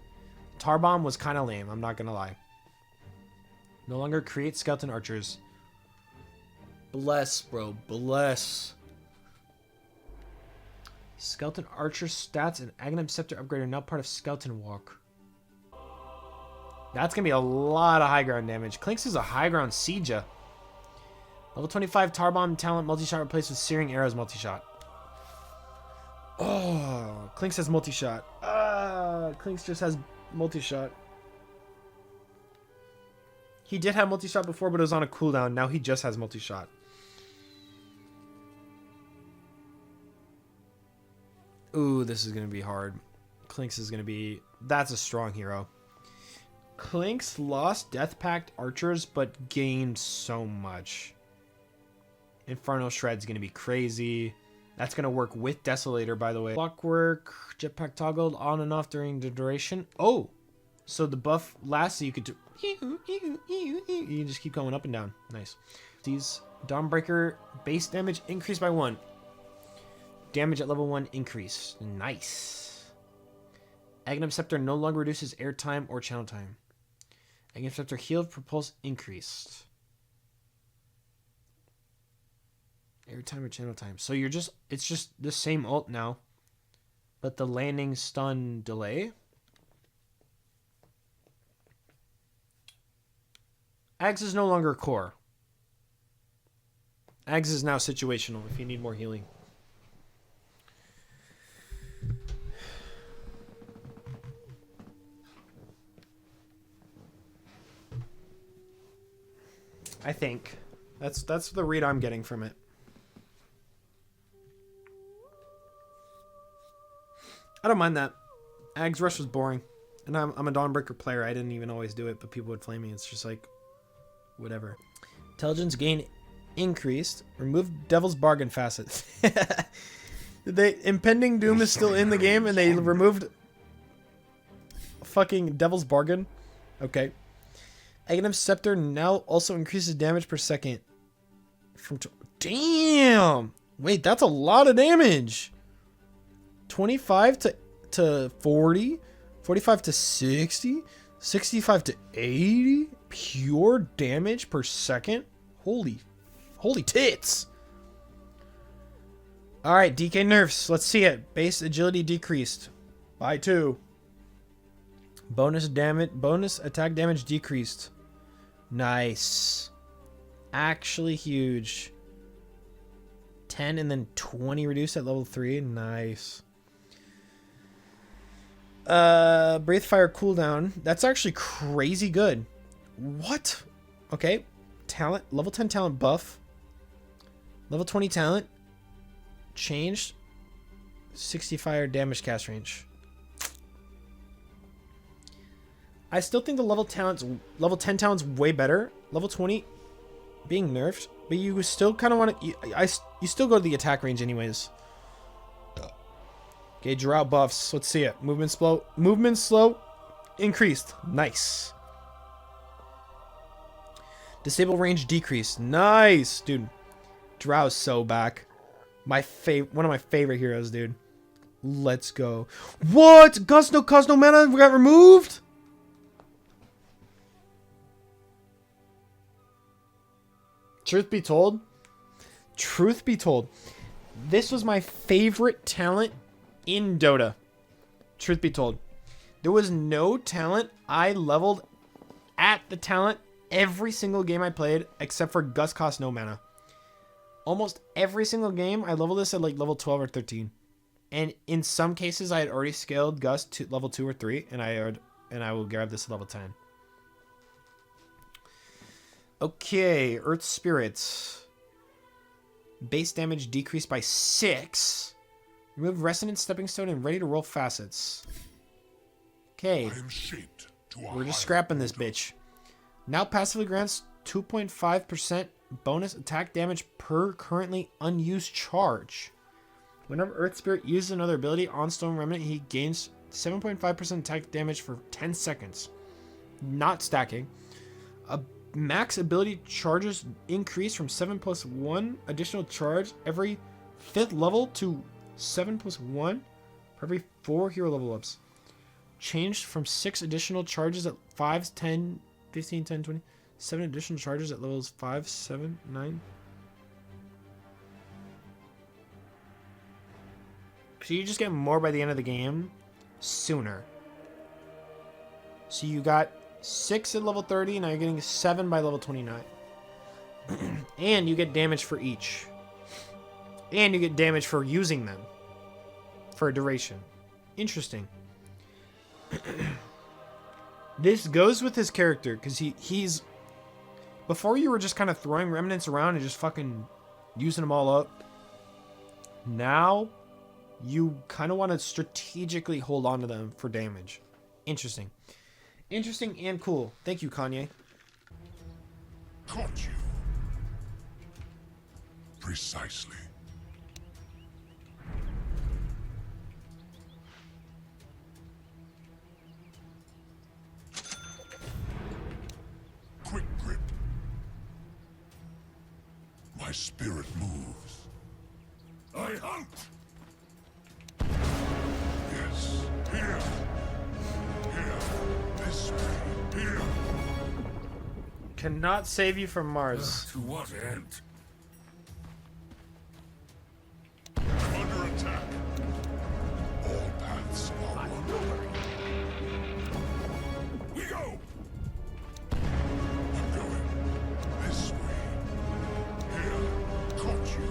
Tar Bomb was kind of lame, I'm not gonna lie. No longer create skeleton archers. Bless, bro. Bless. Skeleton archer stats and Aghanim Scepter upgrade are now part of Skeleton Walk. That's gonna be a lot of high ground damage. Clinks is a high ground sieger. Level 25 Tar Bomb talent multi-shot replaced with Searing Arrows multi-shot. Oh, Clinks has multi-shot. Clinks just has multi-shot. He did have multi-shot before, but it was on a cooldown. Now he just has multi-shot. Ooh, this is going to be hard. Clinks is going to be... That's a strong hero. Clinks lost Death Pact archers, but gained so much. Inferno Shred's going to be crazy. That's going to work with Desolator, by the way. Clockwork, Jetpack toggled on and off during the duration. Oh! So the buff lasts, so you could do... You can just keep going up and down. Nice. These Dawnbreaker base damage increased by 1. Damage at level 1 increase. Nice. Aghanim Scepter no longer reduces airtime or channel time. Aghanim Scepter healed propulse increased. Airtime or channel time. So you're just... It's just the same ult now. But the landing stun delay. Ags is no longer core. Ags is now situational if you need more healing. I think. That's the read I'm getting from it. I don't mind that. Ags Rush was boring. And I'm a Dawnbreaker player. I didn't even always do it, but people would flame me. It's just like... Whatever. Intelligence gain increased. Remove Devil's Bargain facet. Impending Doom is still in the game and they removed fucking Devil's Bargain. Okay. Aghanim Scepter now also increases damage per second. Damn! Wait, that's a lot of damage. 25 to 40, 45 to 60, 65 to 80 pure damage per second. Holy tits. All right, DK nerfs. Let's see it. Base agility decreased by 2. Bonus attack damage decreased. Nice. Actually huge. 10 and then 20 reduced at level 3. Nice. Breathe Fire cooldown. That's actually crazy good. What? Okay. Talent. Level 10 talent buff. Level 20 talent. Changed. 60 fire damage cast range. I still think the level 10 talent's way better. Level 20 being nerfed, but you still kind of want to... You still go to the attack range anyways. Okay, drought buffs. Let's see it. Movement slow. Increased. Nice. Disable range decreased. Nice, dude. Drow's so back. One of my favorite heroes, dude. Let's go. What? Cost no mana got removed? Truth be told, this was my favorite talent in Dota. Truth be told. There was no talent I leveled at the talent every single game I played except for Gus cost no mana. Almost every single game I leveled this at like level 12 or 13. And in some cases I had already scaled Gus to level 2 or 3 and I will grab this at level 10. Okay, Earth Spirits. Base damage decreased by 6. Remove Resonant Stepping Stone and ready to roll facets. Okay.
I am shaped to a
We're just
higher
scrapping this
order.
bitch. Now passively grants 2.5% bonus attack damage per currently unused charge. Whenever Earth Spirit uses another ability on Stone Remnant, he gains 7.5% attack damage for 10 seconds. Not stacking. A max ability charges increase from 7 plus 1 additional charge every 5th level to 7 plus 1 for every 4 hero level ups. Changed from 6 additional charges at 5, 10, 15, 10, 20. 7 additional charges at levels 5, 7, 9. So you just get more by the end of the game sooner. So you got 6 at level 30, now you're getting 7 by level 29. And you get damage for each. And you get damage for using them. For a duration. Interesting. This goes with his character, because he's... Before you were just kind of throwing remnants around and just fucking using them all up. Now, you kind of want to strategically hold on to them for damage. Interesting. Interesting and cool. Thank you, Kanye.
Caught you. Precisely. Quick grip. My spirit moves. I hunt. Yes, here. Here. This way. Here.
Cannot save you from Mars.
To what end? I'm under attack. All paths are one. We go. I'm going this way. Here, caught you.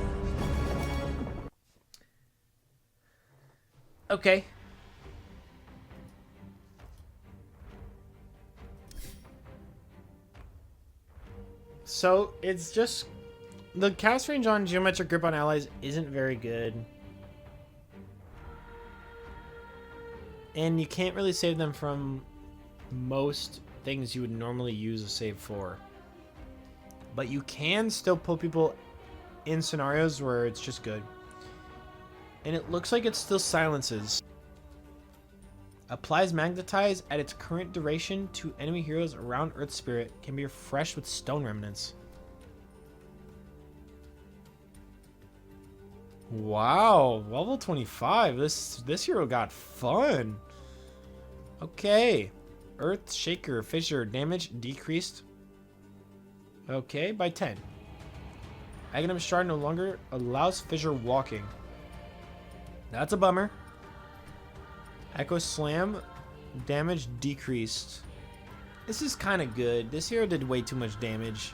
Okay. So, it's just... The cast range on Geometric Grip on allies isn't very good. And you can't really save them from most things you would normally use a save for. But you can still pull people in scenarios where it's just good. And it looks like it still silences. Applies Magnetize at its current duration to enemy heroes around Earth Spirit. Can be refreshed with Stone Remnants. Wow, level 25. This hero got fun. Okay. Earth Shaker Fissure damage decreased. Okay, by 10. Aghanim Shard no longer allows fissure walking. That's a bummer. Echo Slam damage decreased. This is kind of good. This hero did way too much damage.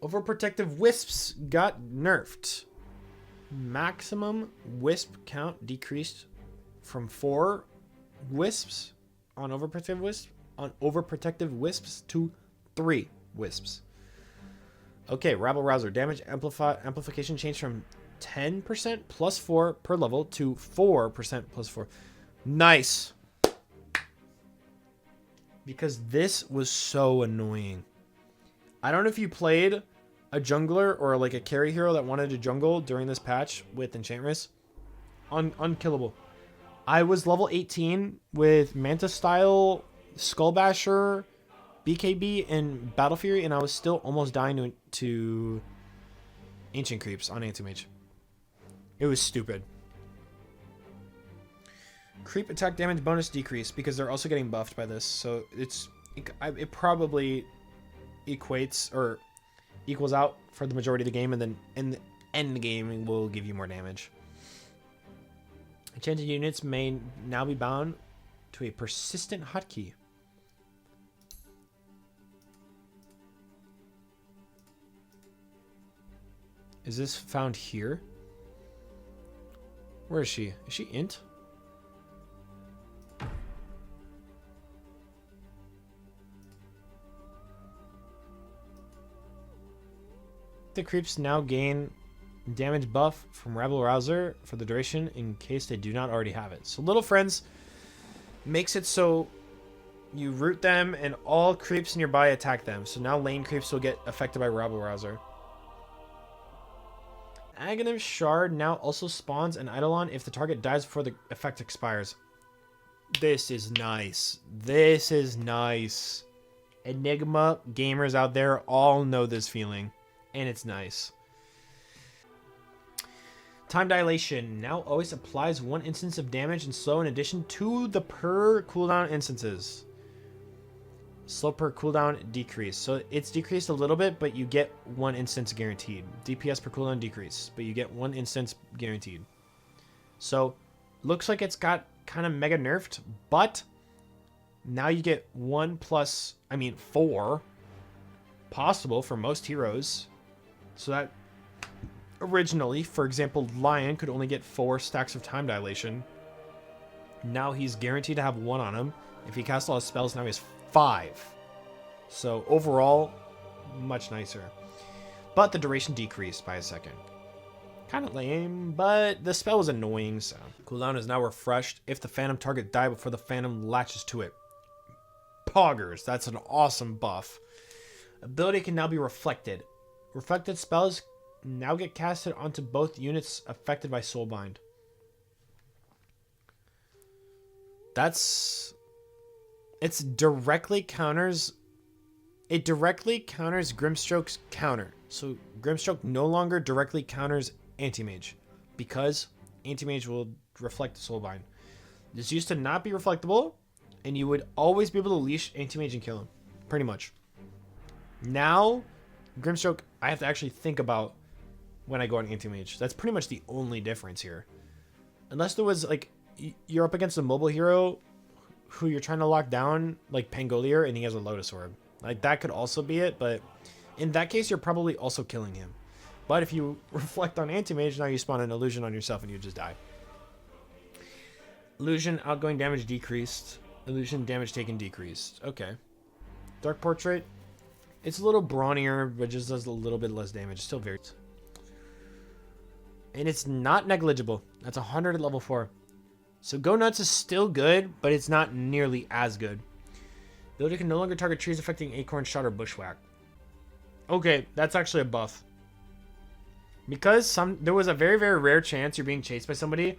Overprotective Wisps got nerfed. Maximum Wisp count decreased from 4 Wisps on Overprotective Wisps to 3 Wisps. Okay, Rabble Rouser damage amplification changed from 10% plus 4 per level to 4% plus 4. Nice. Because this was so annoying. I don't know if you played a jungler or like a carry hero that wanted to jungle during this patch with Enchantress. Unkillable. I was level 18 with Manta Style, Skull Basher, BKB and Battle Fury, and I was still almost dying to Ancient Creeps on Anti-Mage. It was stupid. Creep attack damage bonus decrease because they're also getting buffed by this, so it probably equates or equals out for the majority of the game, and then in the end game will give you more damage. Enchanted units may now be bound to a persistent hotkey. Is this found here? Where is she? Is she int? The creeps now gain damage buff from Rabble Rouser for the duration in case they do not already have it. So Little Friends makes it so you root them and all creeps nearby attack them. So now lane creeps will get affected by Rabble Rouser. Aghanim Shard now also spawns an Eidolon if the target dies before the effect expires. This is nice. This is nice. Enigma gamers out there all know this feeling. And it's nice. Time Dilation now always applies 1 instance of damage and slow in addition to the per cooldown instances. Slow per cooldown decrease. So it's decreased a little bit, but you get 1 instance guaranteed. DPS per cooldown decrease, but you get 1 instance guaranteed. So looks like it's got kind of mega nerfed, but now you get 4 possible for most heroes. So that originally, for example, Lion could only get 4 stacks of Time Dilation. Now he's guaranteed to have 1 on him. If he casts all his spells, now he has 5. So overall, much nicer. But the duration decreased by a second. Kind of lame, but the spell was annoying, so. Cooldown is now refreshed if the Phantom target died before the Phantom latches to it. Poggers, that's an awesome buff. Ability can now be reflected. Reflected spells now get casted onto both units affected by Soulbind. It directly counters Grimstroke's counter. So Grimstroke no longer directly counters Anti-Mage because Anti-Mage will reflect the Soulbind. This used to not be reflectable, and you would always be able to leash Anti-Mage and kill him, pretty much. Now, Grimstroke, I have to actually think about when I go on Anti-Mage. That's pretty much the only difference here. Unless there was, like, you're up against a mobile hero who you're trying to lock down, like Pangolier, and he has a Lotus Orb. Like, that could also be it, but in that case, you're probably also killing him. But if you reflect on Anti-Mage, now you spawn an illusion on yourself and you just die. Illusion outgoing damage decreased. Illusion damage taken decreased. Okay. Dark Portrait. It's a little brawnier, but just does a little bit less damage. Still very... And it's not negligible. That's 100 at level 4. So Go Nuts is still good, but it's not nearly as good. Ability can no longer target trees affecting Acorn Shot or Bushwhack. Okay, that's actually a buff. Because there was a very, very rare chance you're being chased by somebody.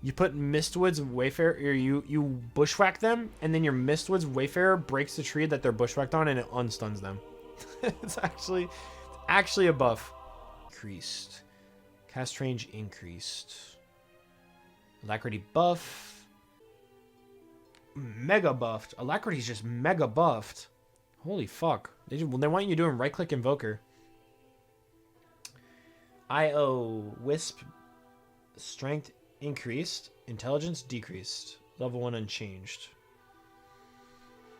You put Mistwood's Wayfarer, or you bushwhack them, and then your Mistwood's Wayfarer breaks the tree that they're bushwhacked on, and it unstuns them. It's actually a buff. Increased. Cast range increased. Alacrity buff. Mega buffed. Alacrity's just mega buffed. Holy fuck. They want you doing right click Invoker. IO Wisp strength increased. Intelligence decreased. Level 1 unchanged.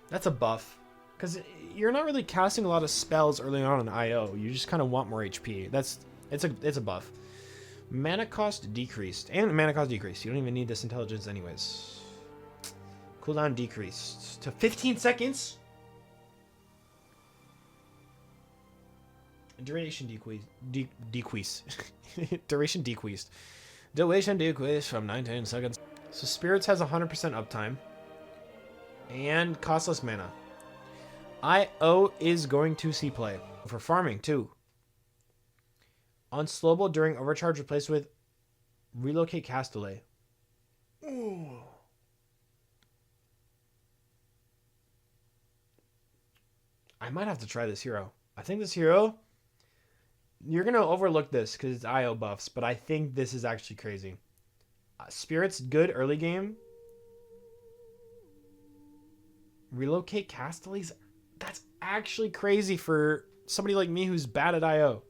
That's a buff. Because you're not really casting a lot of spells early on in IO. You just kind of want more HP. It's a buff. Mana cost decreased. And mana cost decreased. You don't even need this intelligence anyways. Cooldown decreased to 15 seconds. Duration decreased. Duration decreased. Duration decreased from 19 seconds. So Spirits has 100% uptime. And costless mana. IO is going to see play. For farming too. Unslowable during overcharge replaced with relocate cast delay. Ooh. I might have to try this hero. I think this hero, you're going to overlook this because it's IO buffs, but I think this is actually crazy. Spirit's good early game. Relocate Castellies? That's actually crazy for somebody like me who's bad at IO.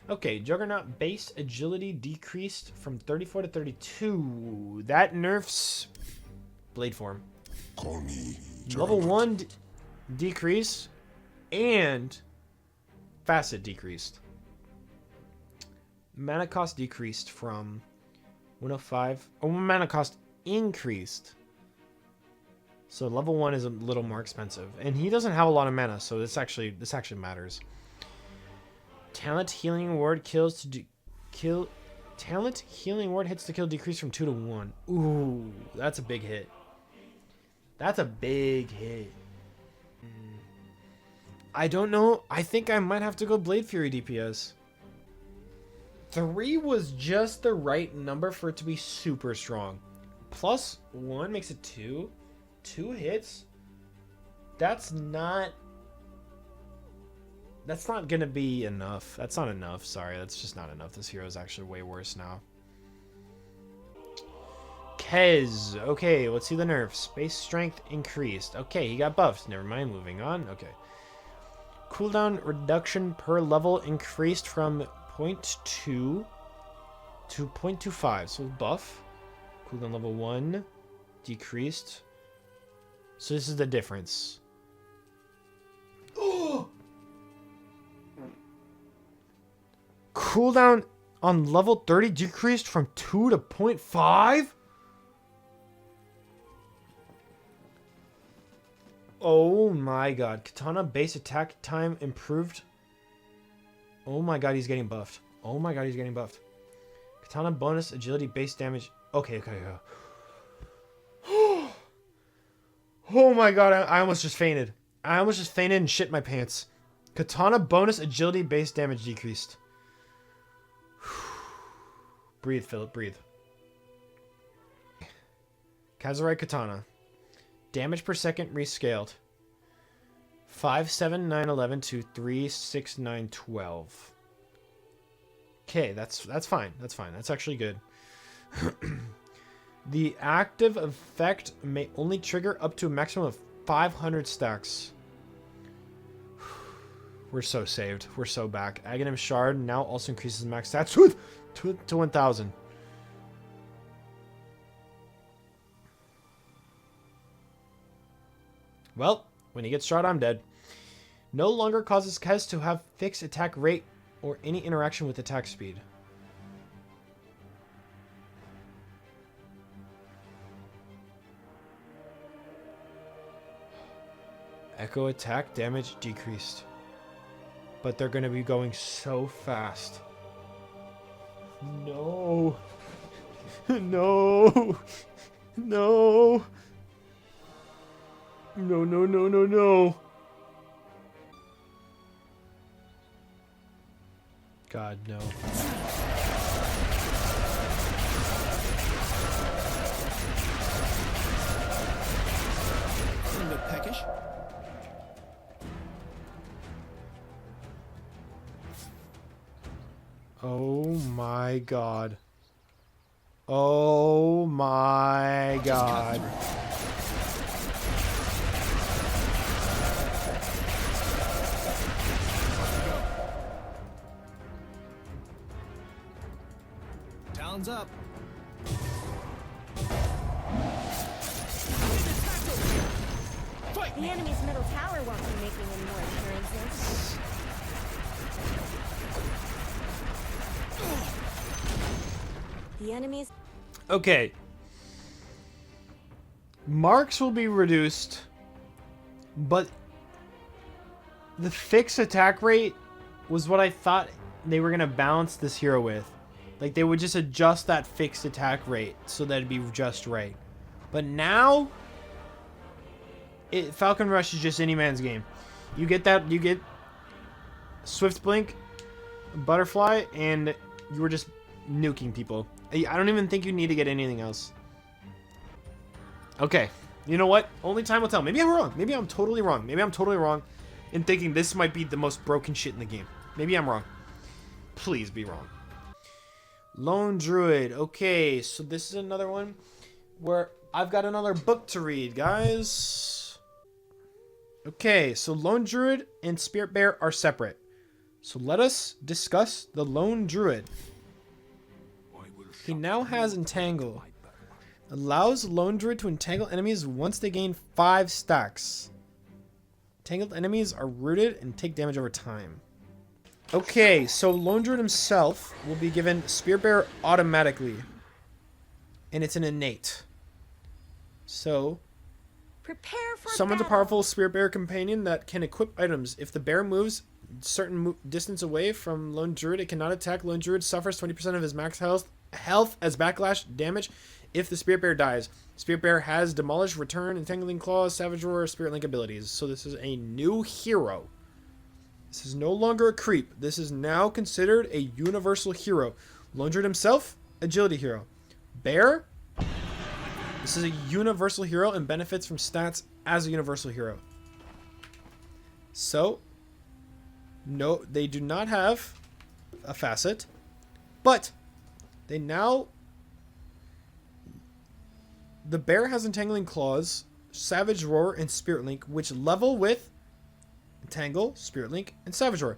Okay, Juggernaut base agility decreased from 34 to 32. That nerfs Blade Form.
Call me
Level
Juggernaut.
1 decrease and Facet decreased. Mana cost decreased from 105. Oh, mana cost increased. So level 1 is a little more expensive. And he doesn't have a lot of mana, so this actually matters. Talent Healing Ward kills to kill. Talent Healing Ward hits to kill decrease from 2 to 1. Ooh, that's a big hit. That's a big hit. I don't know. I think I might have to go Blade Fury DPS. 3 was just the right number for it to be super strong. Plus 1 makes it 2. 2 hits? That's not gonna be enough. That's not enough. Sorry, that's just not enough. This hero is actually way worse now. Kez. Okay, let's see the nerfs. Base strength increased. Okay, he got buffed. Never mind. Moving on. Okay. Cooldown reduction per level increased from 0.2 to 0.25. So buff. Cooldown level 1 decreased. So this is the difference. Oh! Cooldown on level 30 decreased from 2 to 0.5? Oh my god. Katana base attack time improved. Oh my god, he's getting buffed. Oh my god, he's getting buffed. Katana bonus agility base damage. Okay. Oh my god, I almost just fainted. I almost just fainted and shit my pants. Katana bonus agility base damage decreased. Breathe, Philip, breathe. Kazurai Katana. Damage per second rescaled. 57911 to 36912. Okay, that's fine. That's fine. That's actually good. The active effect may only trigger up to a maximum of 500 stacks. We're so saved. We're so back. Aghanim Shard now also increases max stats to 1000. Well, when he gets shot, I'm dead. No longer causes Kez to have fixed attack rate or any interaction with attack speed. Echo attack damage decreased. But they're going to be going so fast. No. No. No. No. God, no.
A bit peckish.
Oh my god. Oh my god.
Talons up.
The enemy's middle tower won't be making any more appearances. The enemy's...
Okay. Marks will be reduced, but the fixed attack rate was what I thought they were going to balance this hero with. Like, they would just adjust that fixed attack rate so that it'd be just right. But now, Falcon Rush is just any man's game. You get that, you get Swift Blink, Butterfly, and you were just nuking people. I don't even think you need to get anything else. Okay, you know what? Only time will tell. Maybe I'm wrong. Maybe I'm totally wrong. in thinking this might be the most broken shit in the game. Maybe I'm wrong. Please be wrong. Lone Druid. Okay, so this is another one where I've got another book to read, guys. Okay, so Lone Druid and Spirit Bear are separate. So let us discuss the Lone Druid. He now has Entangle. Allows Lone Druid to entangle enemies once they gain 5 stacks. Entangled enemies are rooted and take damage over time. Okay, so Lone Druid himself will be given Spirit Bear automatically. And it's an innate. So,
Prepare for
summons a
battle.
powerful Spirit Bear companion that can equip items. If the bear moves certain distance away from Lone Druid, it cannot attack. Lone Druid suffers 20% of his max health as backlash damage if the Spirit Bear dies. Spirit Bear has Demolish, Return, Entangling Claws, Savage Roar, Spirit Link abilities. So this is a new hero. This is no longer a creep. This is now considered a universal hero. Lone Druid himself, agility hero. Bear, this is a universal hero and benefits from stats as a universal hero. So, no, they do not have a facet, but they now... The bear has Entangling Claws, Savage Roar, and Spirit Link, which level with Entangle, Spirit Link, and Savage Roar.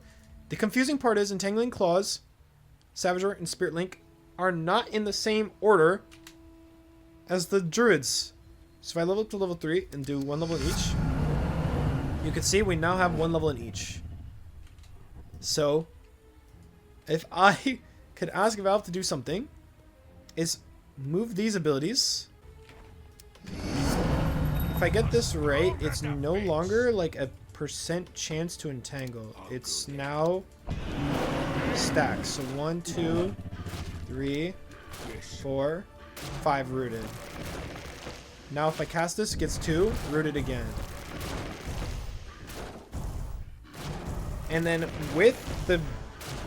The confusing part is Entangling Claws, Savage Roar, and Spirit Link are not in the same order as the Druids. So if I level up to level 3 and do 1 level in each, you can see we now have 1 level in each. So, if I could ask Valve to do something, is move these abilities. If I get this right, it's no longer like a % chance to entangle. It's now stacks. So 1, 2, 3, 4, 5 rooted. Now if I cast this, it gets 2 rooted again. And then with the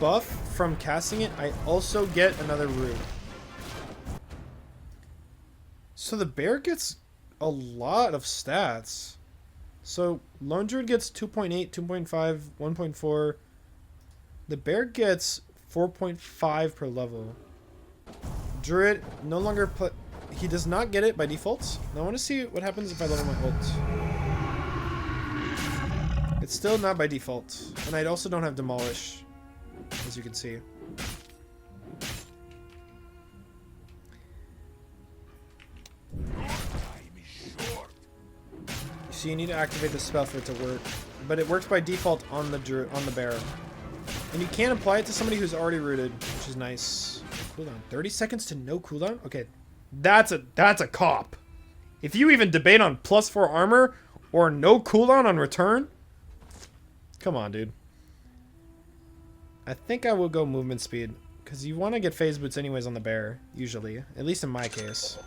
buff from casting it, I also get another root. So the bear gets a lot of stats. So Lone Druid gets 2.8, 2.5, 1.4. The bear gets 4.5 per level. Druid no longer put... He does not get it by default. Now I want to see what happens if I level my ult. It's still not by default. And I also don't have Demolish, as you can see. So you need to activate the spell for it to work. But it works by default on the bear. And you can apply it to somebody who's already rooted, which is nice. Cooldown. 30 seconds to no cooldown? Okay. That's a cop. If you even debate on +4 armor or no cooldown on return, come on, dude. I think I will go movement speed, because you want to get phase boots anyways on the bear, usually. At least in my case.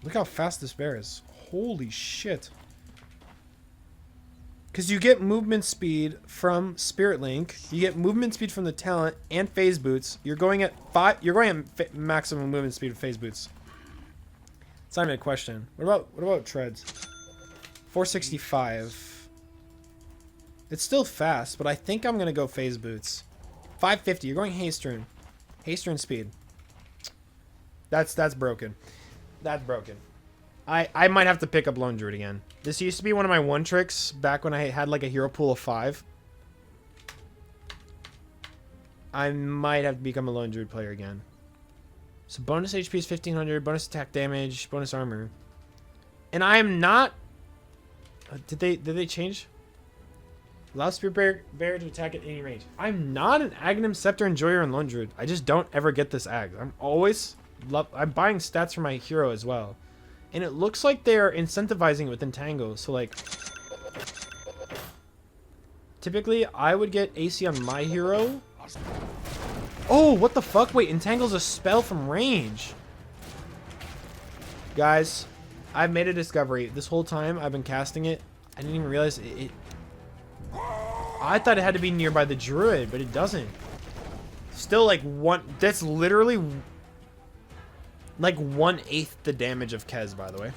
Look how fast this bear is. Holy shit. Because you get movement speed from Spirit Link, you get movement speed from the talent and phase boots. You're going at maximum movement speed with phase boots. It's not even a question. What about treads? 465. It's still fast, but I think I'm gonna go phase boots. 550. You're going haste rune. Haste rune speed. That's broken. That's broken. I might have to pick up Lone Druid again. This used to be one of my one tricks back when I had like a hero pool of 5. I might have to become a Lone Druid player again. So bonus HP is 1500, bonus attack damage, bonus armor. And I am not... Did they change? Allow Spirit Bear to attack at any range. I'm not an Aghanim Scepter Enjoyer in Lone Druid. I just don't ever get this Ag. I'm buying stats for my hero as well. And it looks like they're incentivizing it with Entangle. So, like... Typically, I would get AC on my hero. Oh, what the fuck? Wait, Entangle's a spell from range. Guys, I've made a discovery. This whole time I've been casting it, I didn't even realize it... I thought it had to be nearby the Druid, but it doesn't. Still, like, that's literally... like 1/8 the damage of Kez, by the way.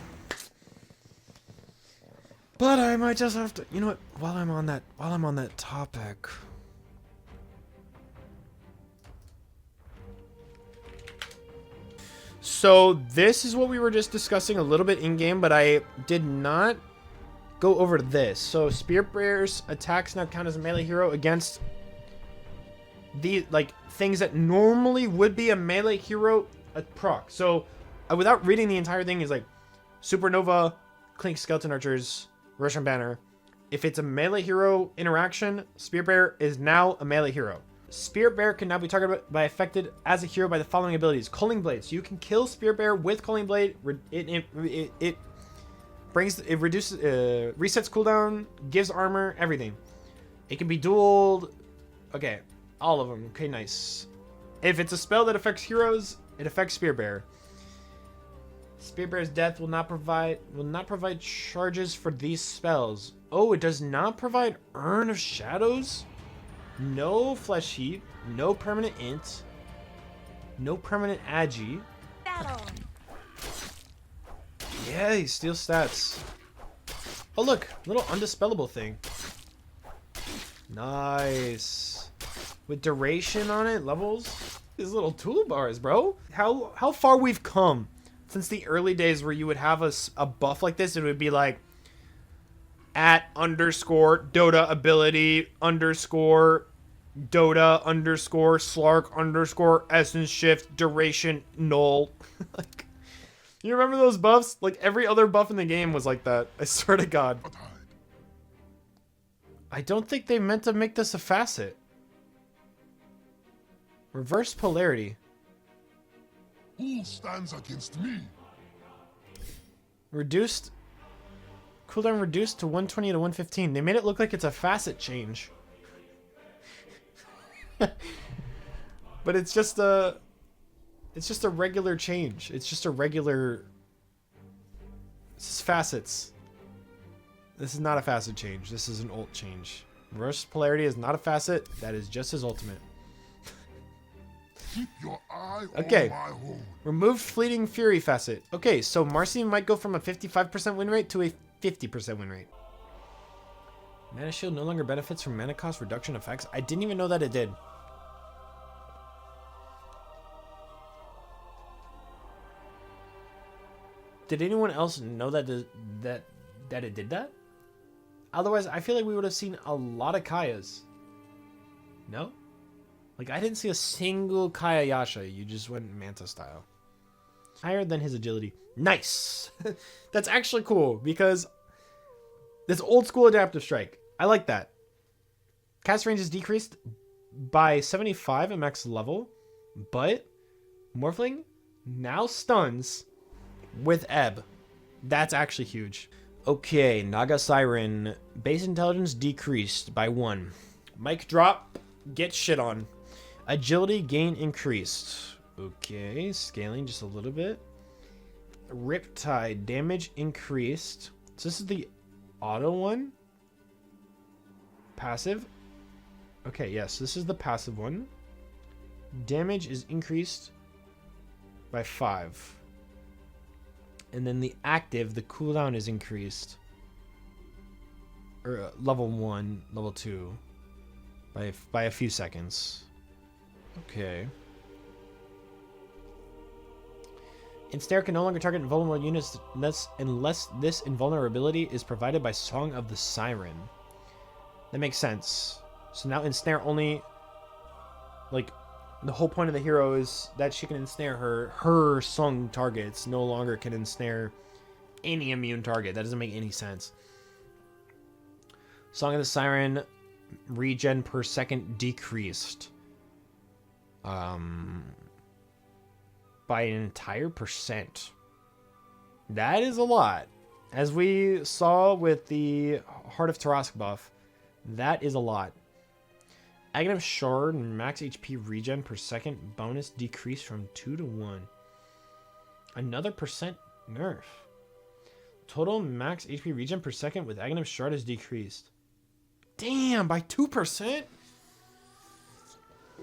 But I might just have to, you know what? While I'm on that topic, so this is what we were just discussing a little bit in game, but I did not go over this. So Spear Bear's attacks now count as a melee hero against the things that normally would be a melee hero proc. So without reading the entire thing, is like Supernova, Clink Skeleton Archers, Russian Banner. If it's a melee hero interaction, Spear Bear is now a melee hero. Spear Bear can now be targeted by affected as a hero by the following abilities: Culling Blade. So you can kill Spear Bear with Culling Blade. It reduces, resets cooldown, gives armor, everything. It can be dueled. Okay, all of them. Okay, nice. If it's a spell that affects heroes, it affects Spear Bear. Spear Bear's death will not provide charges for these spells. Oh, it does not provide Urn of Shadows. No Flesh Heap. No permanent int. No permanent agi.
Battle.
Yeah, he steals stats. Oh look, little undispellable thing. Nice. With duration on it, levels. These little toolbars, bro. How far we've come since the early days where you would have a buff like this. It would be like @_Dota ability _ Dota _ Slark _ Essence Shift duration null. Like, you remember those buffs? Like every other buff in the game was like that. I swear to God. I don't think they meant to make this a facet. Reverse polarity.
Who stands against me?
Reduced. Cooldown reduced to 120 to 115. They made it look like it's a facet change. But it's just a regular change. It's just a regular. This is facets. This is not a facet change. This is an ult change. Reverse polarity is not a facet. That is just his ultimate.
Keep your eye
Okay.
on my home.
Remove Fleeting Fury facet. Okay, so Marcy might go from a 55% win rate to a 50% win rate. Mana Shield no longer benefits from mana cost reduction effects. I didn't even know that it did. Did anyone else know that it did that? Otherwise, I feel like we would have seen a lot of Kayas. No? Like, I didn't see a single Kaya Yasha. You just went Manta style. Higher than his agility. Nice! That's actually cool, because this old school adaptive strike. I like that. Cast range is decreased by 75 at max level, but Morphling now stuns with Ebb. That's actually huge. Okay, Naga Siren. Base intelligence decreased by 1. Mic drop. Get shit on. Agility gain increased. Okay, scaling just a little bit. Riptide damage increased. So this is the auto one. Passive. Okay, yes, this is the passive one. Damage is increased by 5. And then the active, the cooldown is increased. Or level 1, level 2. By a few seconds. Okay. Ensnare can no longer target invulnerable units unless this invulnerability is provided by Song of the Siren. That makes sense. So now Ensnare only... Like, the whole point of the hero is that she can ensnare her sung targets. No longer can ensnare any immune target. That doesn't make any sense. Song of the Siren... Regen per second decreased by an entire percent. That is a lot. As we saw with the Heart of Tarask buff, that is a lot. Aghanim Shard max HP regen per second bonus decreased from 2 to 1. Another percent nerf. Total max HP regen per second with Aghanim Shard is decreased. Damn, by 2%?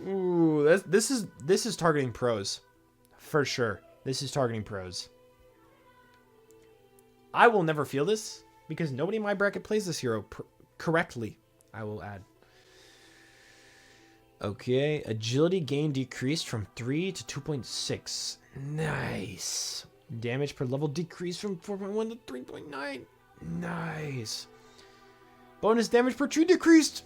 Ooh, this is targeting pros. For sure. This is targeting pros. I will never feel this because nobody in my bracket plays this hero correctly, I will add. Okay, agility gain decreased from 3 to 2.6. Nice. Damage per level decreased from 4.1 to 3.9. Nice. Bonus damage per tree decreased.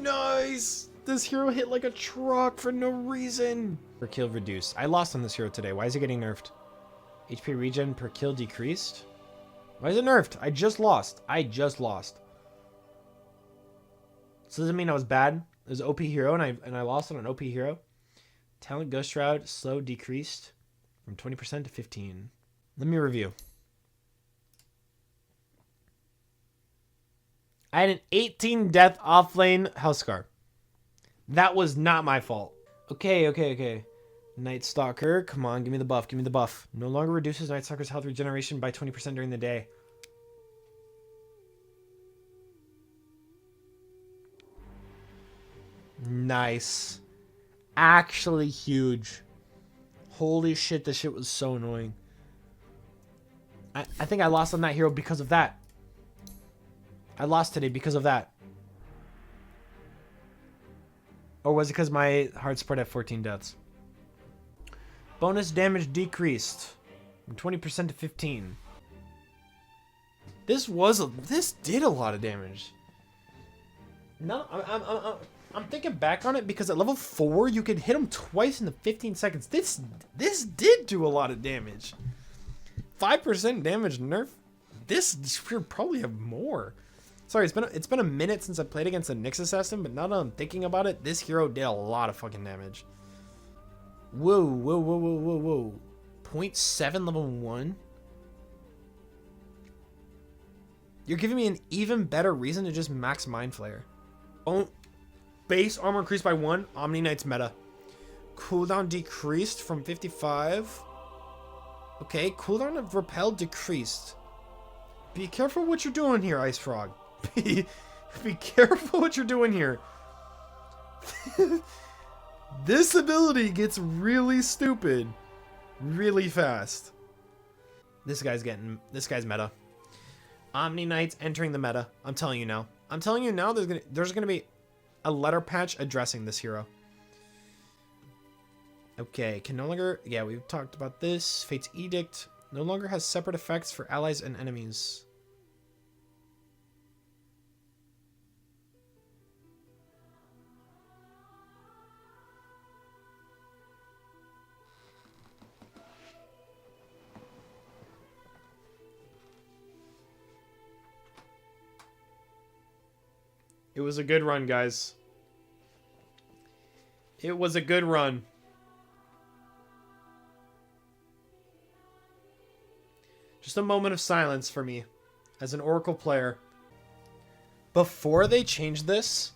Nice. This hero hit like a truck for no reason. Per kill reduced. I lost on this hero today. Why is it getting nerfed? HP regen per kill decreased. Why is it nerfed? I just lost. So does it mean I was bad? It was an OP hero and I lost on an OP hero. Talent Ghost Shroud slow decreased from 20% to 15. Let me review. I had an 18 death offlane House Scar. That was not my fault. Okay. Night Stalker, come on, give me the buff. No longer reduces Night Stalker's health regeneration by 20% during the day. Nice. Actually huge. Holy shit, this shit was so annoying. I think I lost on that hero because of that. I lost today because of that. Or was it because my hard support had 14 deaths? Bonus damage decreased from 20% to 15. This did a lot of damage. No, I'm thinking back on it because at level 4 you could hit him twice in the 15 seconds. This did do a lot of damage. 5% damage nerf. This should probably have more. Sorry, it's been a minute since I played against a Nyx assassin, but now that I'm thinking about it, this hero did a lot of fucking damage. Whoa. 0.7 level 1? You're giving me an even better reason to just max Mind Flayer. Oh, base armor increased by 1. Omni Knight's meta. Cooldown decreased from 55. Okay, cooldown of Repel decreased. Be careful what you're doing here, Ice Frog. Be careful what you're doing here. This ability gets really stupid really fast. This guy's meta. Omni Knight's entering the meta. I'm telling you now. There's gonna be a letter patch addressing this hero. Okay, can no longer... Yeah, we've talked about this. Fate's Edict no longer has separate effects for allies and enemies. It was a good run, guys. It was a good run. Just a moment of silence for me as an Oracle player. Before they changed this,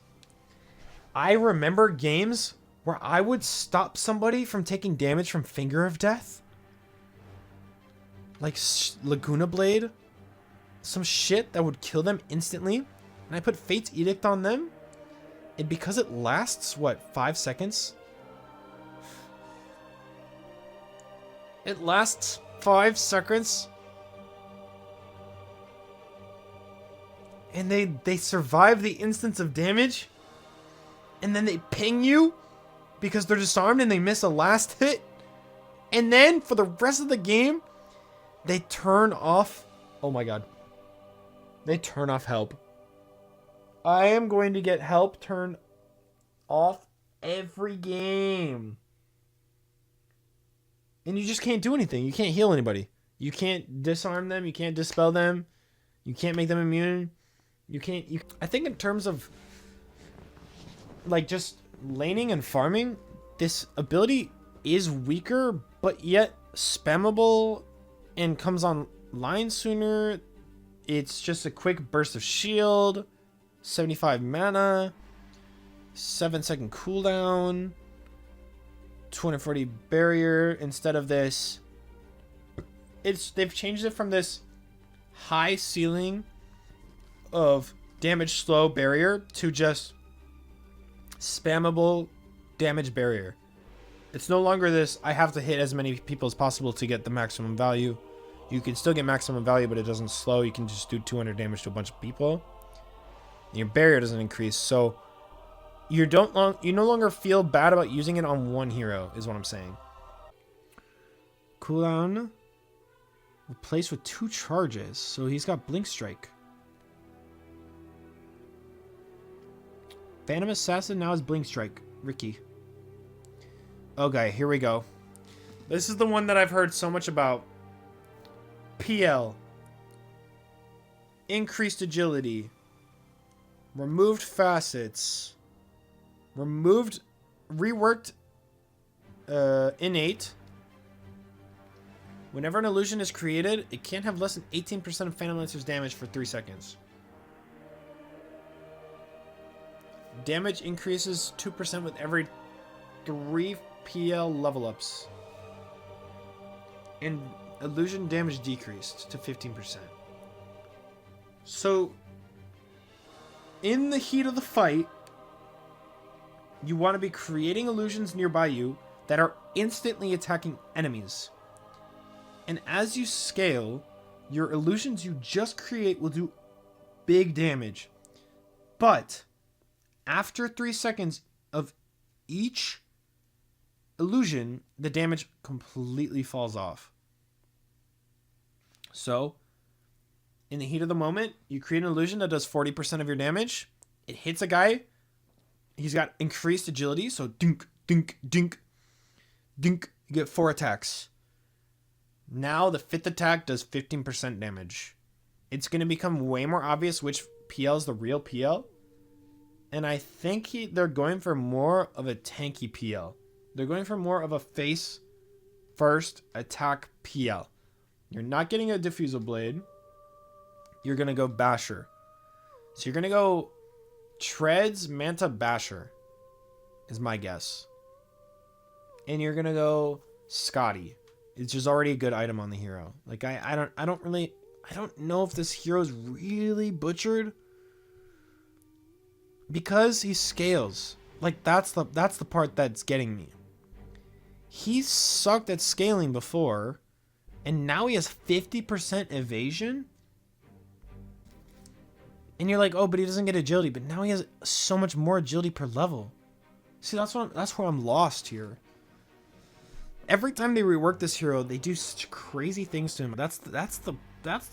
I remember games where I would stop somebody from taking damage from Finger of Death. Like Laguna Blade. Some shit that would kill them instantly. And I put Fate's Edict on them. And because it lasts, what, 5 seconds? It lasts 5 seconds. And they survive the instance of damage. And then they ping you because they're disarmed and they miss a last hit. And then for the rest of the game, they turn off. Oh my god. They turn off help. I am going to get help turned off every game. And you just can't do anything. You can't heal anybody. You can't disarm them. You can't dispel them. You can't make them immune. I think in terms of like just laning and farming, this ability is weaker, but yet spammable and comes online sooner. It's just a quick burst of shield. 75 mana, 7-second cooldown, 240 barrier instead of this. They've changed it from this high ceiling of damage slow barrier to just spammable damage barrier. It's no longer this I have to hit as many people as possible to get the maximum value. You can still get maximum value, but it doesn't slow. You can just do 200 damage to a bunch of people. And your barrier doesn't increase, so you no longer feel bad about using it on one hero, is what I'm saying. Cooldown replaced with 2 charges, so he's got Blink Strike. Phantom Assassin now has Blink Strike. Ricky. Okay, here we go. This is the one that I've heard so much about. PL. Increased agility. Removed facets. Reworked innate. Whenever an illusion is created, it can't have less than 18% of Phantom Lancer's damage for 3 seconds. Damage increases 2% with every 3 PL level ups. And illusion damage decreased to 15%. So, in the heat of the fight, you want to be creating illusions nearby you that are instantly attacking enemies. And as you scale, your illusions you just create will do big damage. But after 3 seconds of each illusion, the damage completely falls off. So, in the heat of the moment, you create an illusion that does 40% of your damage. It hits a guy. He's got increased agility, so dink, dink, dink, dink. You get 4 attacks. Now the 5th attack does 15% damage. It's going to become way more obvious which PL is the real PL. And I think they're going for more of a tanky PL. They're going for more of a face first attack PL. You're not getting a Diffusal Blade. You're going to go Basher. So you're going to go Treads, Manta, Basher is my guess. And you're going to go Scotty. It's just already a good item on the hero. Like I don't know if this hero's really butchered because he scales. Like that's the part that's getting me. He sucked at scaling before, and now he has 50% evasion. And you're like, oh, but he doesn't get agility. But now he has so much more agility per level. See, that's where I'm lost here. Every time they rework this hero, they do such crazy things to him. That's the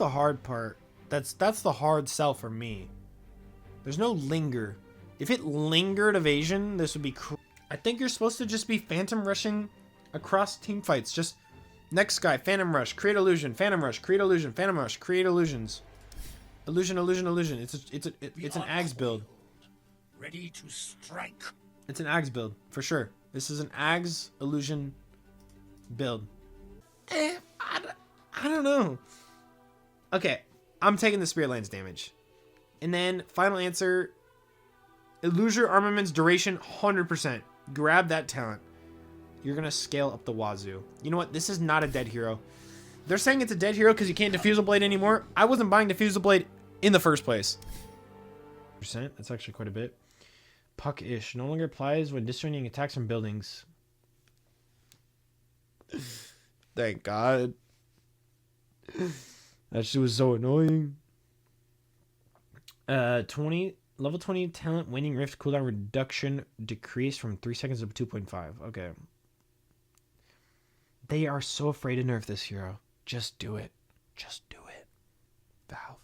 hard part. That's the hard sell for me. There's no linger. If it lingered evasion, this would be. I think you're supposed to just be phantom rushing across team fights. Just next guy, phantom rush, create illusion, phantom rush, create illusion, phantom rush, create illusions. Illusion, illusion, illusion. It's an Ags build.
Ready to strike.
It's an Ags build for sure. This is an Ags illusion build. I don't know. Okay, I'm taking the Spirit Lance damage. And then final answer, Illusion Armament's duration 100%. Grab that talent. You're going to scale up the wazoo. You know what? This is not a dead hero. They're saying it's a dead hero because you can't Diffusal Blade anymore. I wasn't buying Diffusal Blade in the first place. Percent. That's actually quite a bit. Puck-ish. No longer applies when disjoining attacks from buildings. Thank God. That shit was so annoying. 20 level 20 talent waning rift cooldown reduction decreased from 3 seconds to 2.5. Okay. They are so afraid to nerf this hero. Just do it. Just do it. Valve.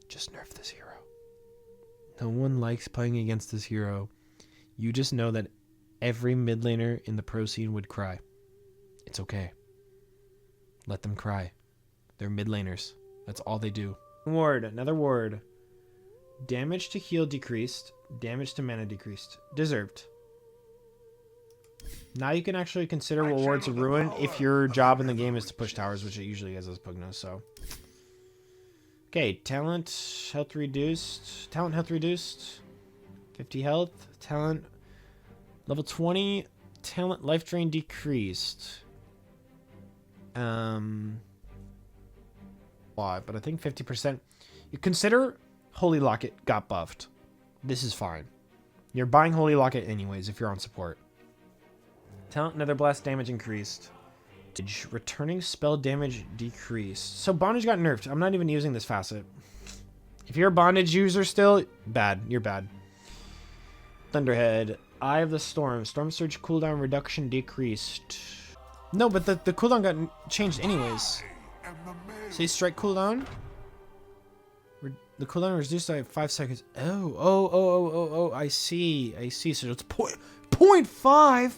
Just nerf this hero. No one likes playing against this hero. You just know that every mid laner in the pro scene would cry. It's okay. Let them cry. They're mid laners. That's all they do. Ward. Another ward. Damage to heal decreased. Damage to mana decreased. Deserved. Now you can actually consider what wards a ruin if your job in the game is to push towers, which it usually is as Pugno, so. Okay, talent health reduced. Talent health reduced. 50 health. Talent level 20. Talent life drain decreased. But I think 50%. You consider Holy Locket got buffed. This is fine. You're buying Holy Locket anyways if you're on support. Talent Nether Blast damage increased. Returning spell damage decreased. So bondage got nerfed. I'm not even using this facet. If you're a bondage user still, bad. You're bad. Thunderhead. Eye of the Storm. Storm Surge cooldown reduction decreased. No, but the cooldown got changed anyways. Say strike cooldown. The cooldown reduced by 5 seconds. Oh, I see. So it's 0.5?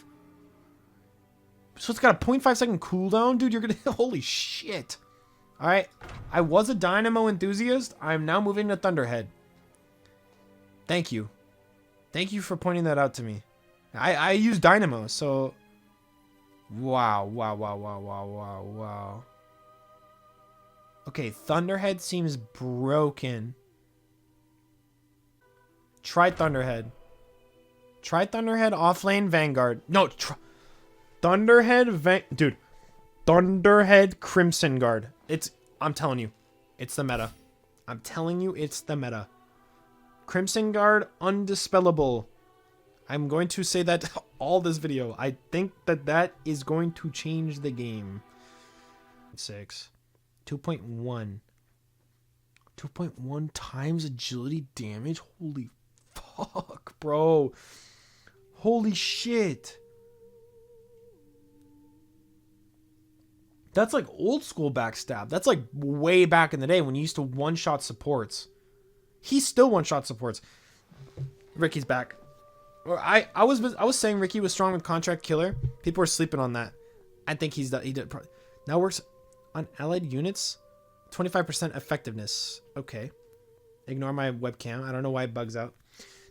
So it's got a 0.5 second cooldown? Dude, you're gonna... Holy shit. Alright. I was a Dynamo enthusiast. I'm now moving to Thunderhead. Thank you. Thank you for pointing that out to me. I use Dynamo, so... Wow. Okay, Thunderhead seems broken. Try Thunderhead. Try Thunderhead offlane Vanguard. No, Thunderhead Dude. Thunderhead Crimson Guard. I'm telling you. It's the meta. I'm telling you it's the meta. Crimson Guard undispellable. I'm going to say that all this video. I think that is going to change the game. 6. 2.1. 2.1 times agility damage? Holy fuck, bro. Holy shit. That's like old school backstab. That's like way back in the day when you used to one-shot supports. He's still one-shot supports. Ricky's back. I was saying Ricky was strong with Contract Killer. People were sleeping on that. I think he did. Now works on allied units. 25% effectiveness. Okay. Ignore my webcam. I don't know why it bugs out.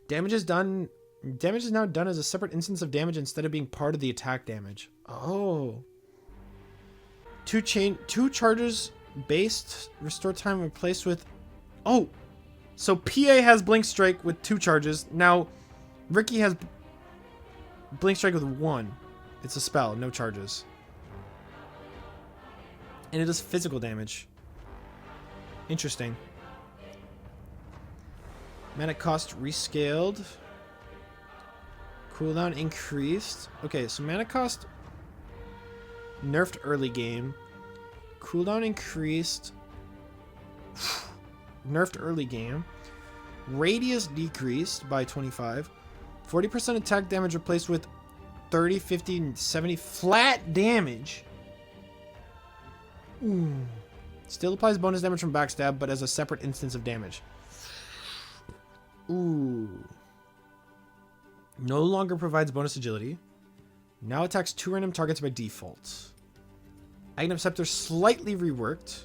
Damage is now done as a separate instance of damage instead of being part of the attack damage. Oh. Two charges based restore time replaced with... Oh. So PA has Blink Strike with 2 charges. Now Ricky has Blink Strike with 1. It's a spell, no charges. And it does physical damage. Interesting. Mana cost rescaled. Cooldown increased. Okay, so mana cost nerfed early game. Cooldown increased. Nerfed early game. Radius decreased by 25. 40% attack damage replaced with 30, 50, and 70 flat damage. Ooh. Still applies bonus damage from backstab, but as a separate instance of damage. Ooh. No longer provides bonus agility. Now attacks 2 random targets by default. Item Scepter slightly reworked.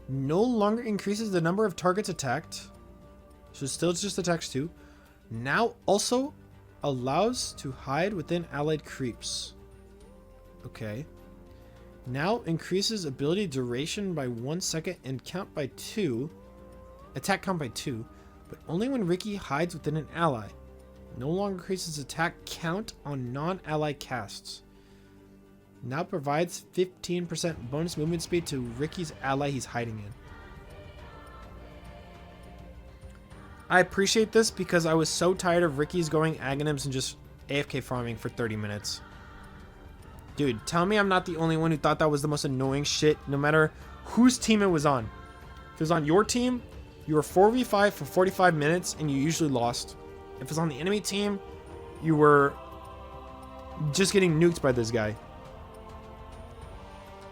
No longer increases the number of targets attacked. So still just attacks 2. Now also allows to hide within allied creeps. Okay. Now increases ability duration by 1 second and count by 2. Attack count by 2. But only when Ricky hides within an ally. No longer increases attack count on non-ally casts. Now provides 15% bonus movement speed to Ricky's ally he's hiding in. I appreciate this because I was so tired of Ricky's going Aghanims and just AFK farming for 30 minutes. Dude, tell me I'm not the only one who thought that was the most annoying shit, no matter whose team it was on. If it was on your team, you were 4v5 for 45 minutes and you usually lost. If it was on the enemy team, you were just getting nuked by this guy.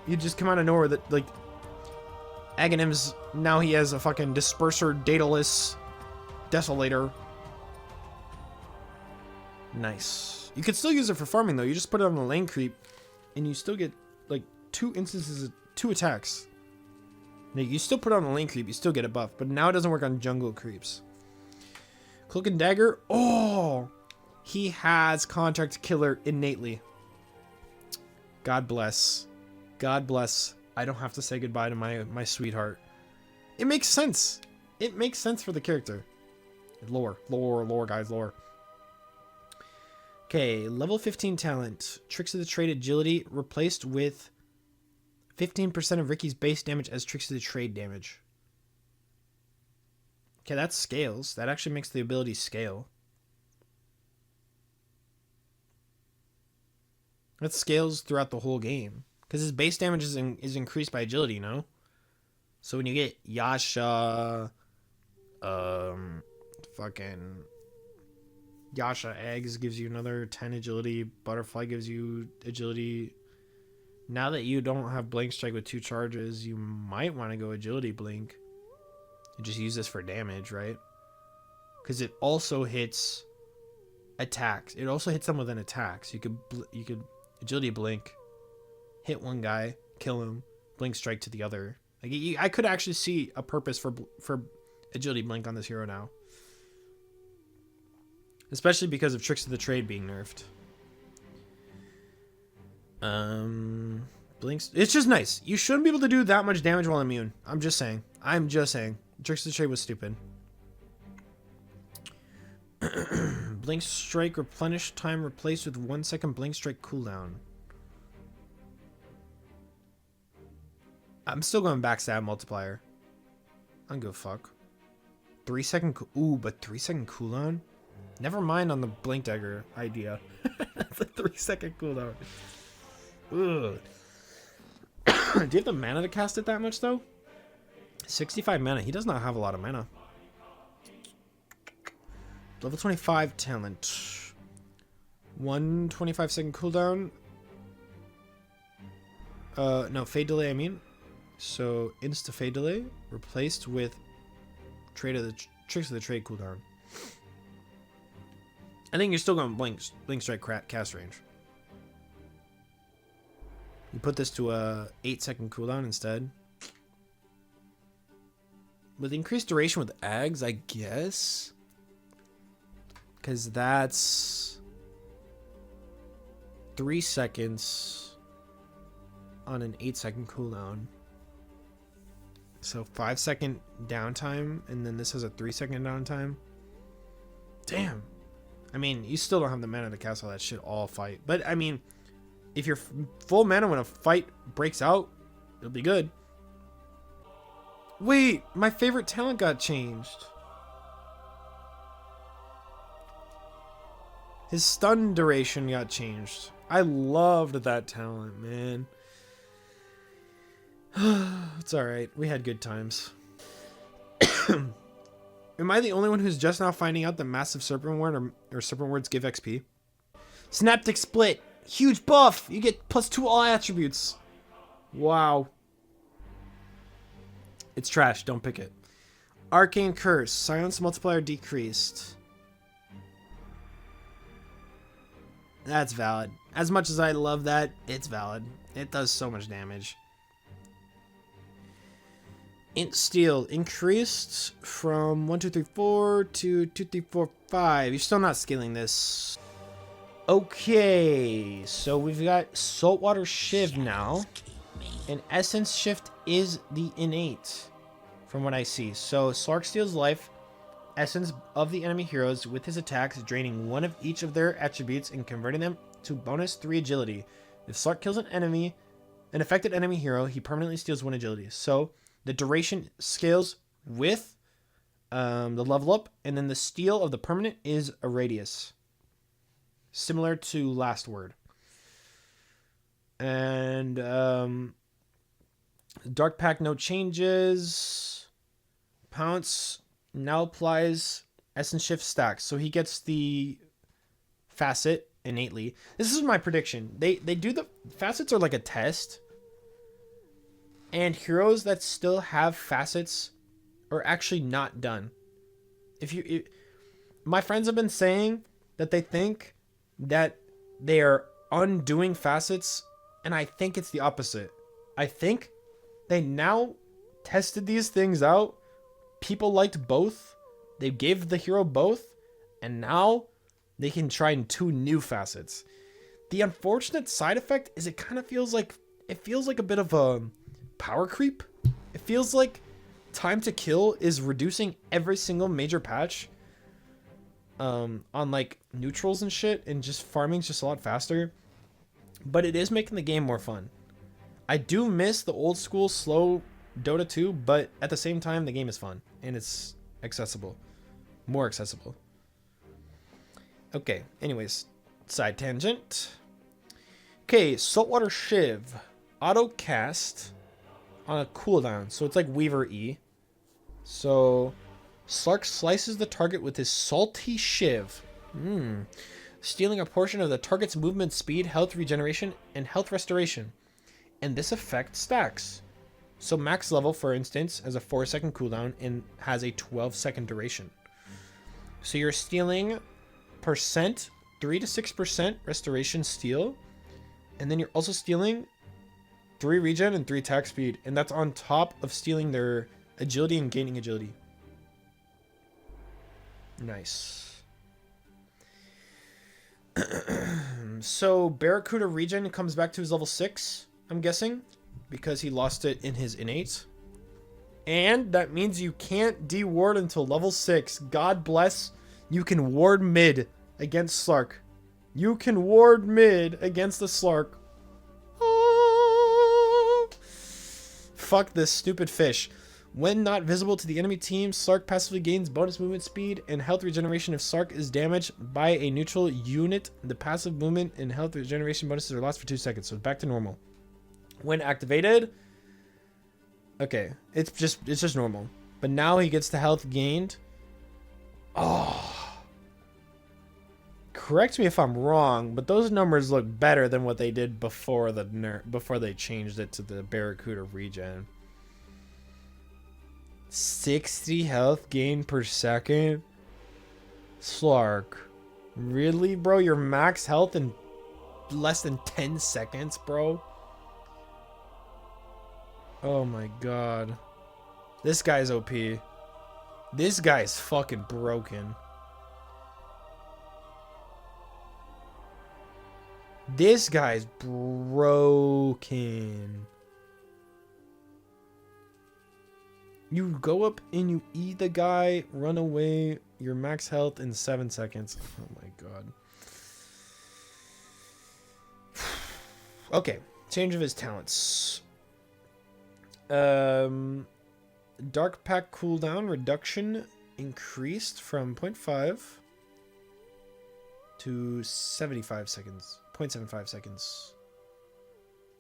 You just come out of nowhere that, like, Aghanims, now he has a fucking Disperser, Daedalus, Desolator. Nice. You could still use it for farming, though. You just put it on the lane creep, and you still get, like, 2 instances of 2 attacks. Now, you still put it on the lane creep, you still get a buff, but now it doesn't work on jungle creeps. Cloak and Dagger. Oh! He has Contract Killer innately. God bless. God bless. I don't have to say goodbye to my sweetheart. It makes sense. It makes sense for the character. Lore, guys, lore. Okay, level 15 talent. Tricks of the Trade agility replaced with 15% of Ricky's base damage as Tricks of the Trade damage. Okay, that scales. That actually makes the ability scale. That scales throughout the whole game. Because his base damage is increased by agility, you know? So when you get Yasha, fucking Yasha eggs gives you another 10 agility. Butterfly gives you agility. Now that you don't have Blink Strike with 2 charges, you might want to go agility Blink. And just use this for damage, right? Because it also hits attacks. It also hits them with an attack. So you could agility Blink, hit one guy, kill him, Blink Strike to the other. Like I could actually see a purpose for agility Blink on this hero now. Especially because of Tricks of the Trade being nerfed. Blinks. It's just nice. You shouldn't be able to do that much damage while immune. I'm just saying. Tricks of the Trade was stupid. Blink Strike replenish time replaced with 1 second Blink Strike cooldown. I'm still going backstab multiplier. I don't give a fuck. 3 second. Ooh, but 3 second cooldown? Never mind on the Blink Dagger idea. That's a 3 second cooldown. Ugh. Do you have the mana to cast it that much though? 65 mana. He does not have a lot of mana. Level 25 talent. 125 second cooldown. No, fade delay, I mean. So insta fade delay replaced with Tricks of the Trade cooldown. I think you're still going Blink Strike cast range. You put this to a 8 second cooldown instead. With increased duration with Ags, I guess. Because that's 3 seconds on an 8 second cooldown. So 5 second downtime, and then this has a 3 second downtime. Damn. I mean, you still don't have the mana to cast all that shit all fight. But, I mean, if you're full mana when a fight breaks out, it'll be good. Wait, my favorite talent got changed. His stun duration got changed. I loved that talent, man. It's alright. We had good times. Am I the only one who's just now finding out that Massive Serpent Ward or Serpent Wards give XP? Synaptic Split. Huge buff. You get +2 all attributes. Wow. It's trash. Don't pick it. Arcane Curse. Silence multiplier decreased. That's valid. As much as I love that, it's valid. It does so much damage. Int Steel increased from 1, 2, 3, 4 to 2, 3, 4, 5. You're still not scaling this. Okay, so we've got Saltwater Shiv now. And Essence Shift is the innate, from what I see. So Slark steals life, essence of the enemy heroes with his attacks, draining 1 of each of their attributes and converting them to bonus 3 agility. If Slark kills an affected enemy hero, he permanently steals 1 agility. So the duration scales with the level up, and then the steal of the permanent is a radius. Similar to Last Word. And Dark Pact, no changes. Pounce now applies Essence Shift stacks. So he gets the facet innately. This is my prediction. They do the facets are like a test. And heroes that still have facets are actually not done. My friends have been saying that they think that they are undoing facets, and I think it's the opposite. I think they now tested these things out. People liked both. They gave the hero both, and now they can try 2 new facets. The unfortunate side effect is it kind of feels like a bit of a power creep. It feels like time to kill is reducing every single major patch on like neutrals and shit, and just farming's just a lot faster, but it is making the game more fun. I do miss the old school slow Dota 2, but at the same time the game is fun and it's accessible, more accessible. Okay, anyways, side tangent. Okay, Saltwater Shiv. auto cast on a cooldown. So it's like Weaver E. So Slark slices the target with his salty shiv. Stealing a portion of the target's movement speed, health regeneration, and health restoration. And this effect stacks. So max level, for instance, has a 4-second cooldown and has a 12-second duration. So you're stealing 3 to 6% restoration steal. And then you're also stealing 3 regen and 3 attack speed. And that's on top of stealing their agility and gaining agility. Nice. So Barracuda regen comes back to his level 6, I'm guessing, because he lost it in his innate. And that means you can't de-ward until level 6. God bless. You can ward mid against Slark. You can ward mid against the Slark. Oh. Fuck this stupid fish. When not visible to the enemy team, Slark passively gains bonus movement speed and health regeneration if Slark is damaged by a neutral unit. The passive movement and health regeneration bonuses are lost for 2 seconds, so back to normal. When activated, okay, it's just normal. But now he gets the health gained. Oh, correct me if I'm wrong, but those numbers look better than what they did before before they changed it to the Barracuda regen. 60 health gain per second. Slark, really, bro? Your max health in less than 10 seconds, bro? Oh my god. This guy's OP. This guy's fucking broken. This guy's broken. You go up and you eat the guy, run away, your max health in 7 seconds. Oh my god. Okay, change of his talents. Dark Pack cooldown reduction increased from 0.5 to 75 seconds. 0.75 seconds.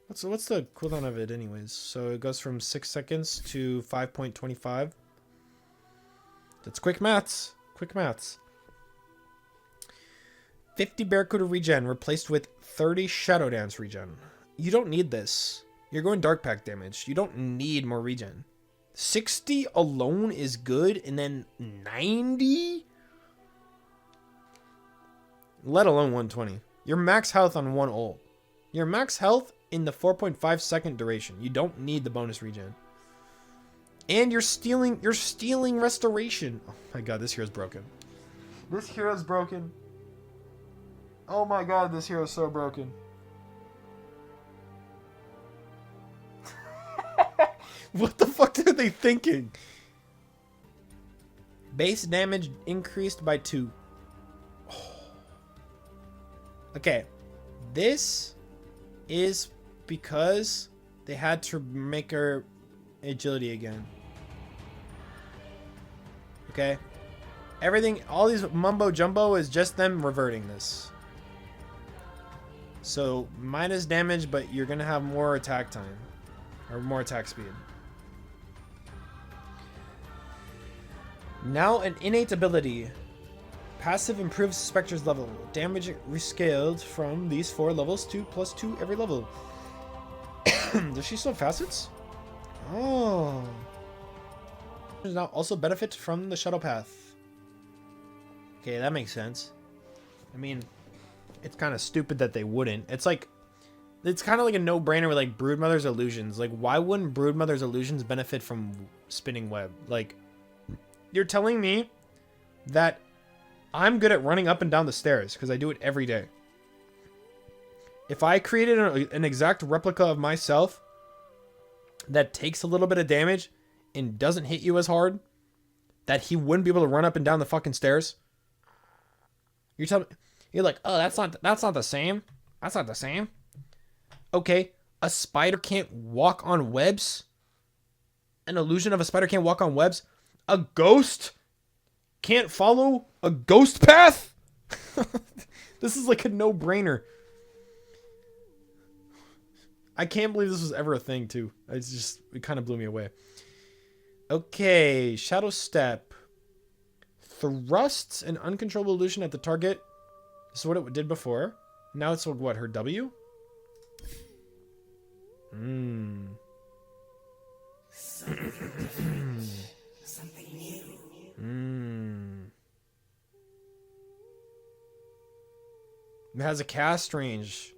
What's the cooldown of it anyways? So it goes from 6 seconds to 5.25. That's quick maths. Quick maths. 50 Barracuda regen replaced with 30 Shadow Dance regen. You don't need this. You're going Dark Pack damage. You don't need more regen. 60 alone is good, and then 90? Let alone 120. Your max health on one ult. Your max health in the 4.5 second duration. You don't need the bonus regen. And you're stealing restoration. Oh my god, this hero's broken. This hero's broken. Oh my god, this hero's so broken. What the fuck are they thinking? Base damage increased by 2. Oh. Okay. This is because they had to make her agility again. Okay? Everything, all these mumbo jumbo is just them reverting this. So, minus damage, but you're gonna have more attack time. Or more attack speed. Now an innate ability. Passive improves Spectre's level. Damage rescaled from these 4 levels to +2 every level. Does she still have facets? Oh. Does now also benefit from the shuttle path. Okay, that makes sense. I mean, it's kind of stupid that they wouldn't. It's kind of like a no-brainer with like Broodmother's illusions. Like, why wouldn't Broodmother's illusions benefit from spinning web? Like, you're telling me that I'm good at running up and down the stairs because I do it every day. If I created an exact replica of myself that takes a little bit of damage and doesn't hit you as hard, that he wouldn't be able to run up and down the fucking stairs? You're telling me, you're like, oh, that's not the same. That's not the same. Okay, a spider can't walk on webs. An illusion of a spider can't walk on webs. A ghost can't follow a ghost path? This is like a no-brainer. I can't believe this was ever a thing, too. It kind of blew me away. Okay, Shadow Step. Thrusts an uncontrollable illusion at the target. This is what it did before. Now it's what, her W?
Something new.
It has a cast range.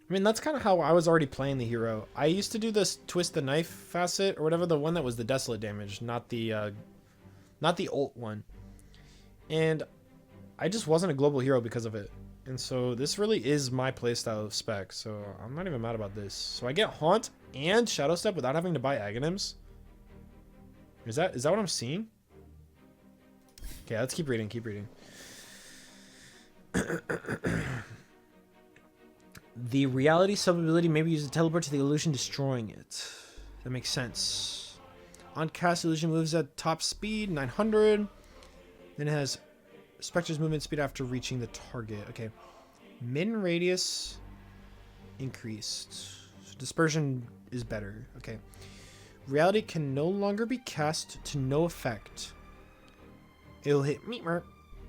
I mean, that's kind of how I was already playing the hero. I used to do this twist the knife facet or whatever, the one that was the desolate damage, not the ult one. And I just wasn't a global hero because of it. And so this really is my playstyle of spec. So I'm not even mad about this. So I get Haunt and Shadow Step without having to buy Aghanims. Is that what I'm seeing? Okay, let's keep reading. The reality sub-ability may be used to teleport to the illusion, destroying it. That makes sense. On cast, illusion moves at top speed, 900. Then it has Spectre's movement speed after reaching the target. Okay. Min radius increased. So dispersion is better. Okay. Reality can no longer be cast to no effect. It'll hit Meetmer.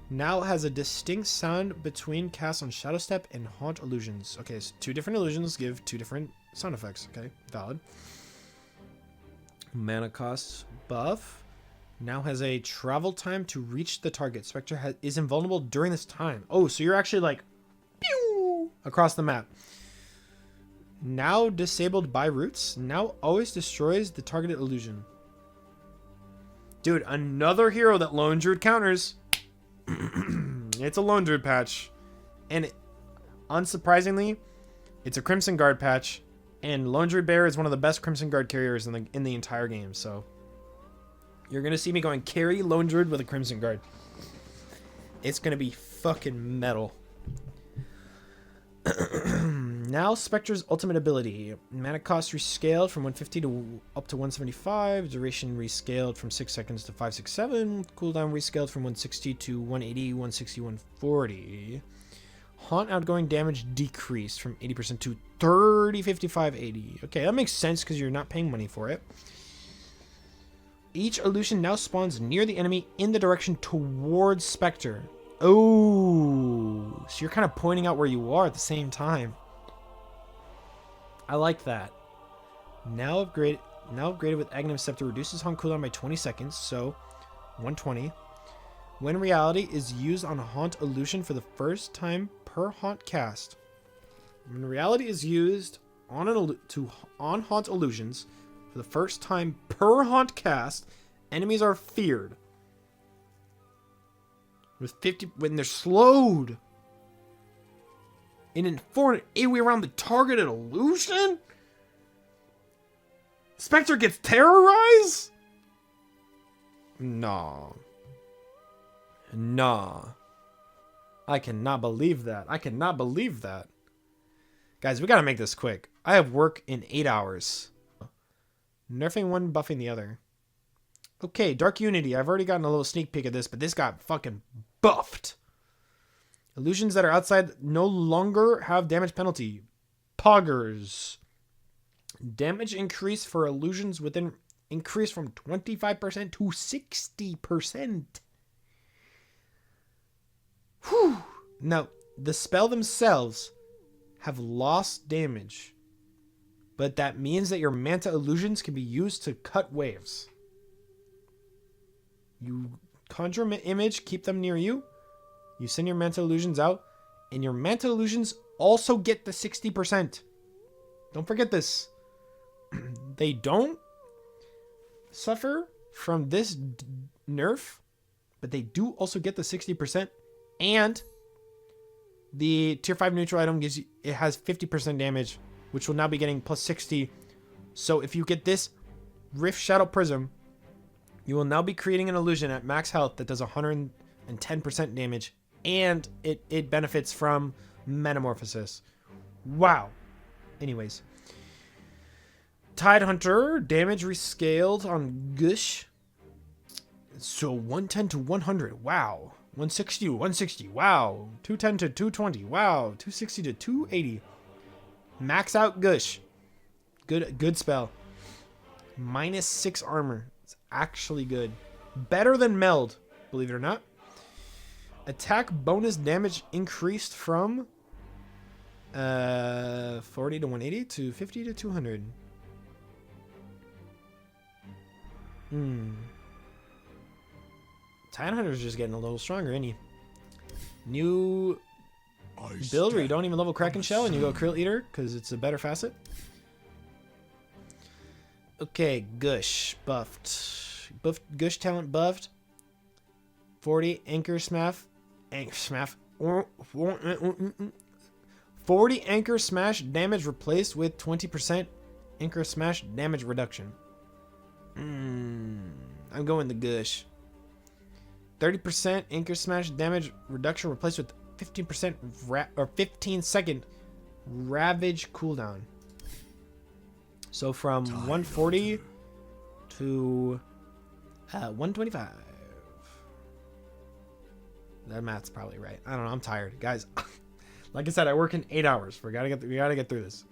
Now has a distinct sound between casts on Shadow Step and Haunt illusions. Okay, so 2 different illusions give 2 different sound effects. Okay, valid. Mana cost buff. Now has a travel time to reach the target. Spectre is invulnerable during this time. Oh, so you're actually like pew, across the map. Now disabled by roots. Now always destroys the targeted illusion. Dude, another hero that Lone Druid counters. It's a Lone Druid patch. And unsurprisingly, it's a Crimson Guard patch. And Lone Druid Bear is one of the best Crimson Guard carriers in the entire game. So you're going to see me going carry Lone Druid with a Crimson Guard. It's going to be fucking metal. Now Spectre's ultimate ability. Mana cost rescaled from 150 to up to 175. Duration rescaled from 6 seconds to 567. Cooldown rescaled from 160 to 180, 160, 140. Haunt outgoing damage decreased from 80% to 30, 55, 80. Okay, that makes sense because you're not paying money for it. Each illusion now spawns near the enemy in the direction towards Spectre. Oh, so you're kind of pointing out where you are at the same time. I like that. Now upgraded with Aghanim Scepter reduces Haunt cooldown by 20 seconds, so 120. When reality is used on a Haunt illusion for the first time per Haunt cast. When reality is used on Haunt illusions for the first time per Haunt cast, enemies are feared. With 50 when they're slowed. In an AoE around the targeted illusion? Spectre gets terrorized? Nah. I cannot believe that. Guys, we gotta make this quick. I have work in 8 hours. Nerfing one, buffing the other. Okay, Dark Unity. I've already gotten a little sneak peek of this, but this got fucking buffed. Illusions that are outside no longer have damage penalty. Poggers. Damage increase for illusions within increase from 25% to 60%. Whew. Now, the spell themselves have lost damage, but that means that your Manta illusions can be used to cut waves. You conjure an image, keep them near you. You send your Manta illusions out, and your Manta illusions also get the 60%. Don't forget this. They don't suffer from this nerf, but they do also get the 60%. And the tier 5 neutral item has 50% damage, which will now be getting plus 60. So if you get this Rift Shadow Prism, you will now be creating an illusion at max health that does 110% damage, and it benefits from Metamorphosis. Wow. Anyways. Tide Hunter, damage rescaled on Gush. So 110 to 100. Wow. 160 to 160. Wow. 210 to 220. Wow. 260 to 280. Max out Gush. Good spell. -6 armor. It's actually good. Better than meld, believe it or not. Attack bonus damage increased from 40 to 180 to 50 to 200. Tidehunter's just getting a little stronger, isn't he? New build where you don't even level Kraken Shell and you go Krill Eater because it's a better facet. Okay, Gush buffed. Gush talent buffed. 40 Anchor Smash. 40 Anchor Smash damage replaced with 20% Anchor Smash damage reduction. I'm going the Gush. 30% Anchor Smash damage reduction replaced with 15% 15-second Ravage cooldown. So from 140 to 125. That math's probably right. I don't know. I'm tired, guys. Like I said, I work in 8 hours. We gotta get through this.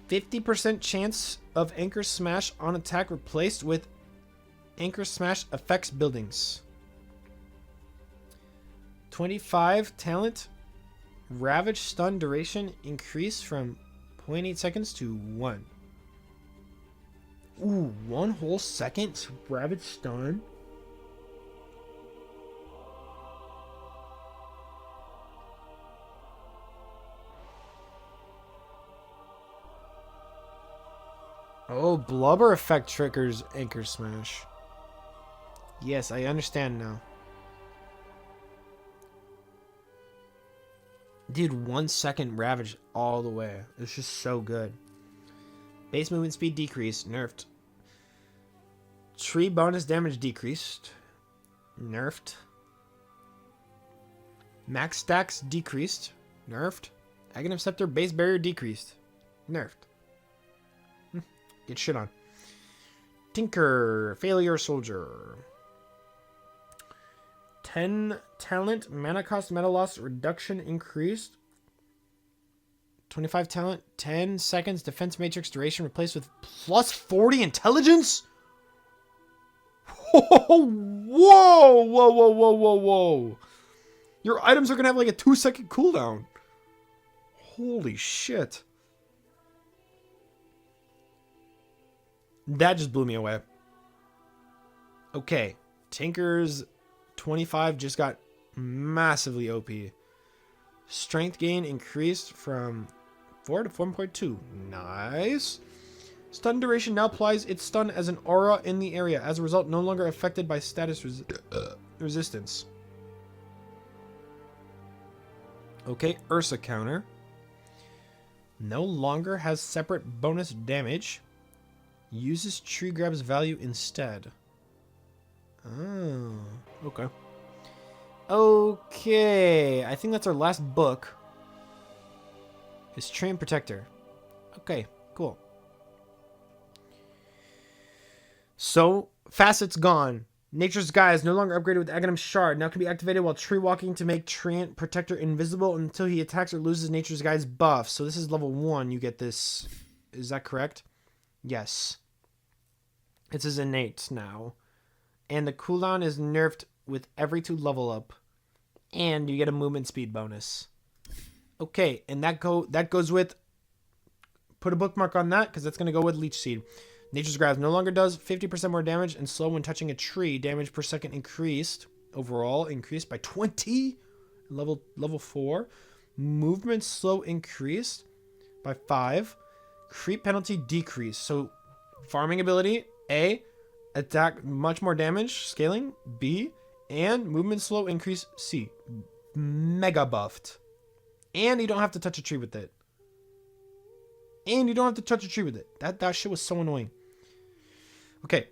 50% chance of Anchor Smash on attack replaced with Anchor Smash affects buildings. 25 talent Ravage stun duration increase from 0.8 seconds to 1. Ooh, 1 whole second Ravage stun. Oh, Blubber effect triggers Anchor Smash. Yes, I understand now. Dude, 1 second Ravage all the way. It's just so good. Base movement speed decreased. Nerfed. Tree bonus damage decreased. Nerfed. Max stacks decreased. Nerfed. Aghanim Scepter base barrier decreased. Nerfed. Get shit on. Tinker. Failure Soldier. 10 talent. Mana cost meta loss reduction increased. 25 talent. 10 seconds. Defense matrix duration replaced with plus 40 intelligence? Whoa, whoa, whoa, whoa, whoa, whoa, whoa. Your items are going to have like a 2-second cooldown. Holy shit. That just blew me away. Okay. Tinker's 25 just got massively OP. Strength gain increased from 4 to 4.2. Nice. Stun duration now applies its stun as an aura in the area. As a result, no longer affected by status resistance. Okay, Ursa counter. No longer has separate bonus damage. Uses tree grab's value instead. Oh, okay. Okay, I think that's our last book. Is Train Protector. Okay, cool. So, facets gone. Nature's Guide is no longer upgraded with Aghanim Shard. Now can be activated while tree walking to make Treant Protector invisible until he attacks or loses Nature's Guide's buff. So this is level 1. You get this. Is that correct? Yes. It's his innate now. And the cooldown is nerfed with every 2 level up. And you get a movement speed bonus. Okay, and that goes with... Put a bookmark on that, because that's going to go with Leech Seed. Nature's Grasp no longer does 50% more damage and slow when touching a tree. Damage per second increased. Overall, increased by 20. Level 4. Movement slow increased by 5. Creep penalty decreased. So, farming ability... A, attack much more damage, scaling, B, and movement slow increase, C. Mega buffed. And you don't have to touch a tree with it. That shit was so annoying. Okay.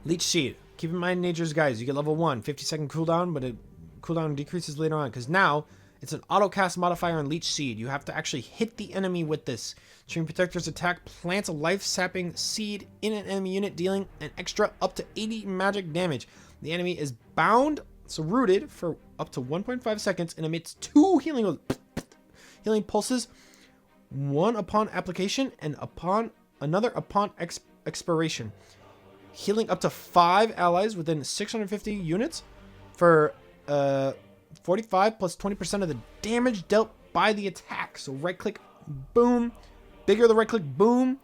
Leech Seed. Keep in mind Nature's Guides. You get level 1, 50-second cooldown, but it cooldown decreases later on. Because now, it's an auto-cast modifier on Leech Seed. You have to actually hit the enemy with this. Treant Protector's attack plants a life-sapping seed in an enemy unit, dealing an extra up to 80 magic damage. The enemy is bound, so rooted, for up to 1.5 seconds and emits 2 healing pulses one upon application and another upon expiration. Healing up to 5 allies within 650 units for 45 plus 20% of the damage dealt by the attack. So right click, boom. Bigger the right click, boom.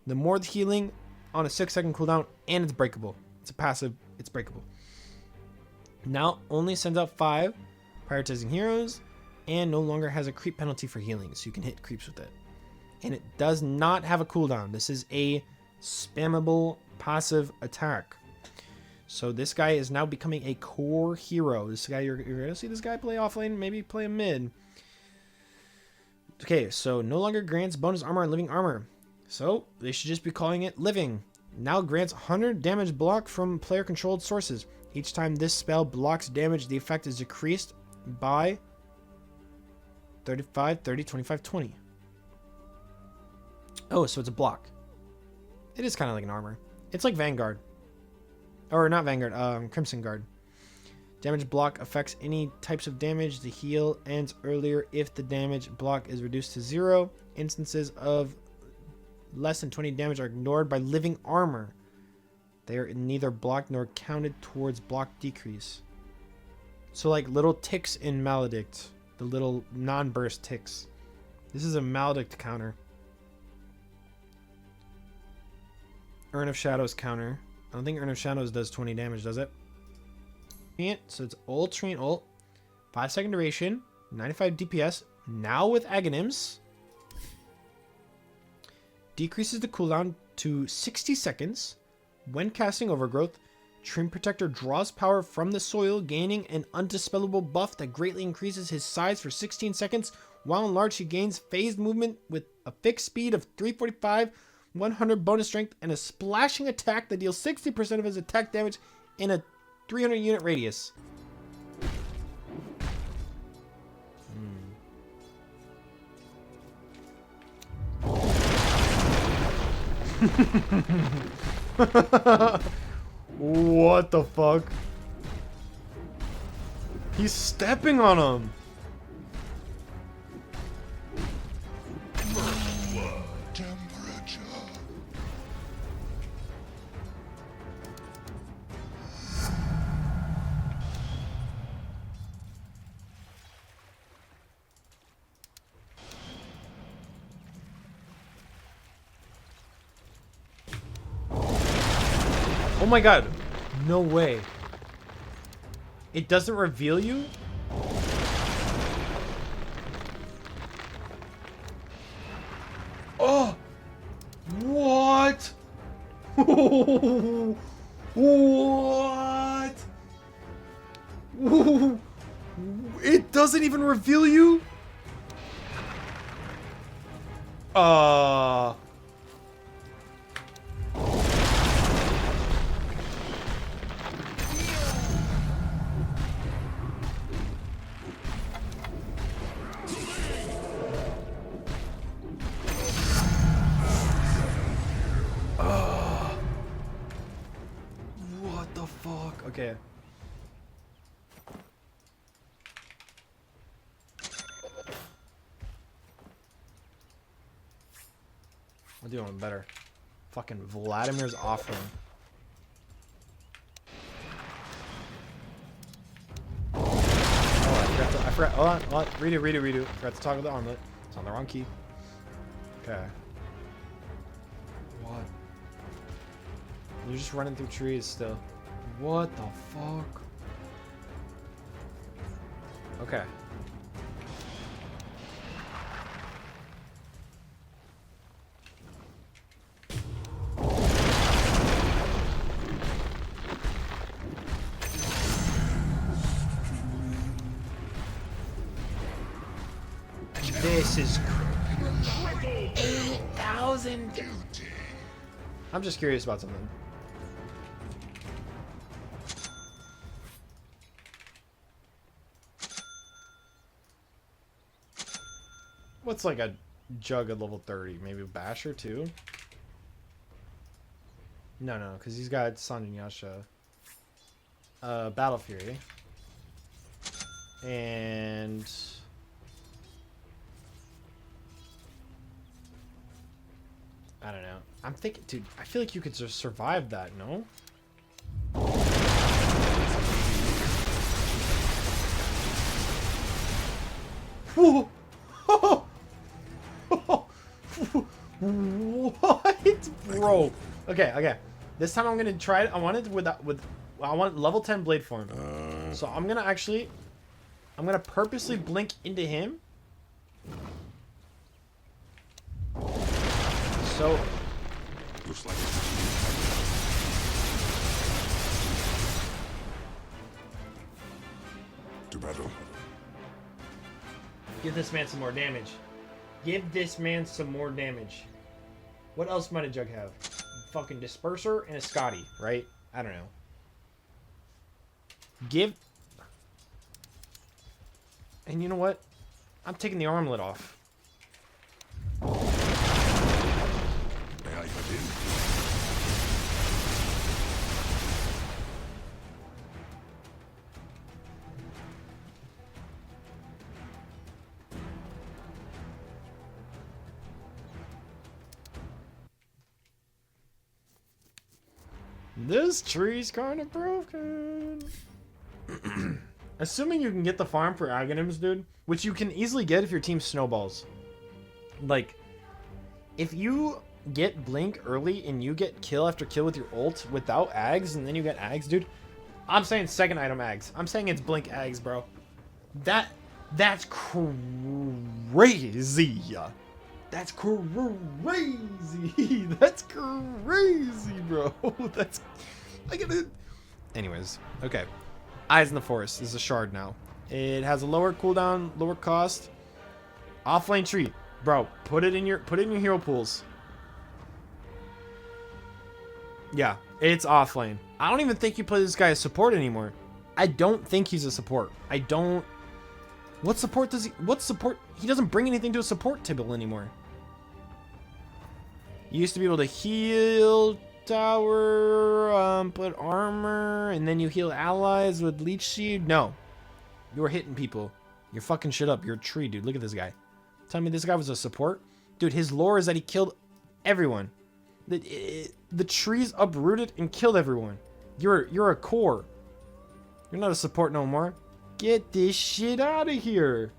The more the healing on a 6-second cooldown, and it's breakable. It's a passive, it's breakable. Now only sends out 5 prioritizing heroes, and no longer has a creep penalty for healing, so you can hit creeps with it. And it does not have a cooldown. This is a spammable passive attack. So this guy is now becoming a core hero. This guy, you're gonna see this guy play offlane, maybe play a mid. Okay, so no longer grants bonus armor and living armor. So they should just be calling it living. Now grants 100 damage block from player controlled sources. Each time this spell blocks damage, the effect is decreased by 35, 30, 25, 20. Oh, so it's a block. It is kind of like an armor. It's like Vanguard. Or not Vanguard, Crimson Guard. Damage block affects any types of damage. The heal ends earlier if the damage block is reduced to 0. Instances of less than 20 damage are ignored by living armor. They are neither blocked nor counted towards block decrease. So like little ticks in Maledict. The little non-burst ticks. This is a Maledict counter. Urn of Shadows counter. I don't think Urn of Shadows does 20 damage, does it? So it's ult, train ult. 5-second duration. 95 DPS. Now with Aghanim's. Decreases the cooldown to 60 seconds. When casting Overgrowth, Trim Protector draws power from the soil, gaining an undispellable buff that greatly increases his size for 16 seconds. While enlarged, he gains phased movement with a fixed speed of 345, 100 bonus strength, and a splashing attack that deals 60% of his attack damage in a 300 unit radius. What the fuck? He's stepping on him.
Temperature.
Oh my god. No way. It doesn't reveal you? Oh! What? What? It doesn't even reveal you? What the fuck? Okay. I'll do one better. Fucking Vladimir's offering. Oh, I forgot. Hold on. Redo. Forgot to toggle the armlet. It's on the wrong key. Okay. What? You're just running through trees still. What the fuck? Okay. This is 8,000. I'm just curious about something. What's like a jug at level 30? Maybe Basher too? No, because he's got Sun and Yasha. Battle Fury. And I don't know. I'm thinking, dude, I feel like you could just survive that, no? Whoa! What, bro? Okay. This time I'm gonna try it. I want it I want level 10 blade form. So I'm gonna purposely blink into him. So
Looks like to battle.
give this man some more damage. Give this man some more damage. What else might a Jug have? Fucking Disperser and a Scotty, right? I don't know. Give... And you know what? I'm taking the armlet off.
May I begin?
This tree's kind of broken. Assuming you can get the farm for Aghanims, dude, which you can easily get if your team snowballs. Like, if you get Blink early and you get kill after kill with your ult without Ags, and then you get Ags, dude, I'm saying second item Ags. I'm saying it's Blink Ags, bro. That's crazy. That's crazy. That's crazy, bro. That's... I gotta... Anyways, okay. Eyes in the Forest is a shard now. It has a lower cooldown, lower cost. Offlane tree. Bro, put it in your hero pools. Yeah, it's offlane. I don't even think you play this guy as support anymore. I don't think he's a support. I don't... What support does he... What support... He doesn't bring anything to a support table anymore. You used to be able to heal tower, put armor, and then you heal allies with leech seed. No. You're hitting people. You're fucking shit up. You're a tree, dude. Look at this guy. Tell me this guy was a support? Dude, his lore is that he killed everyone. The trees uprooted and killed everyone. You're a core. You're not a support no more. Get this shit out of here.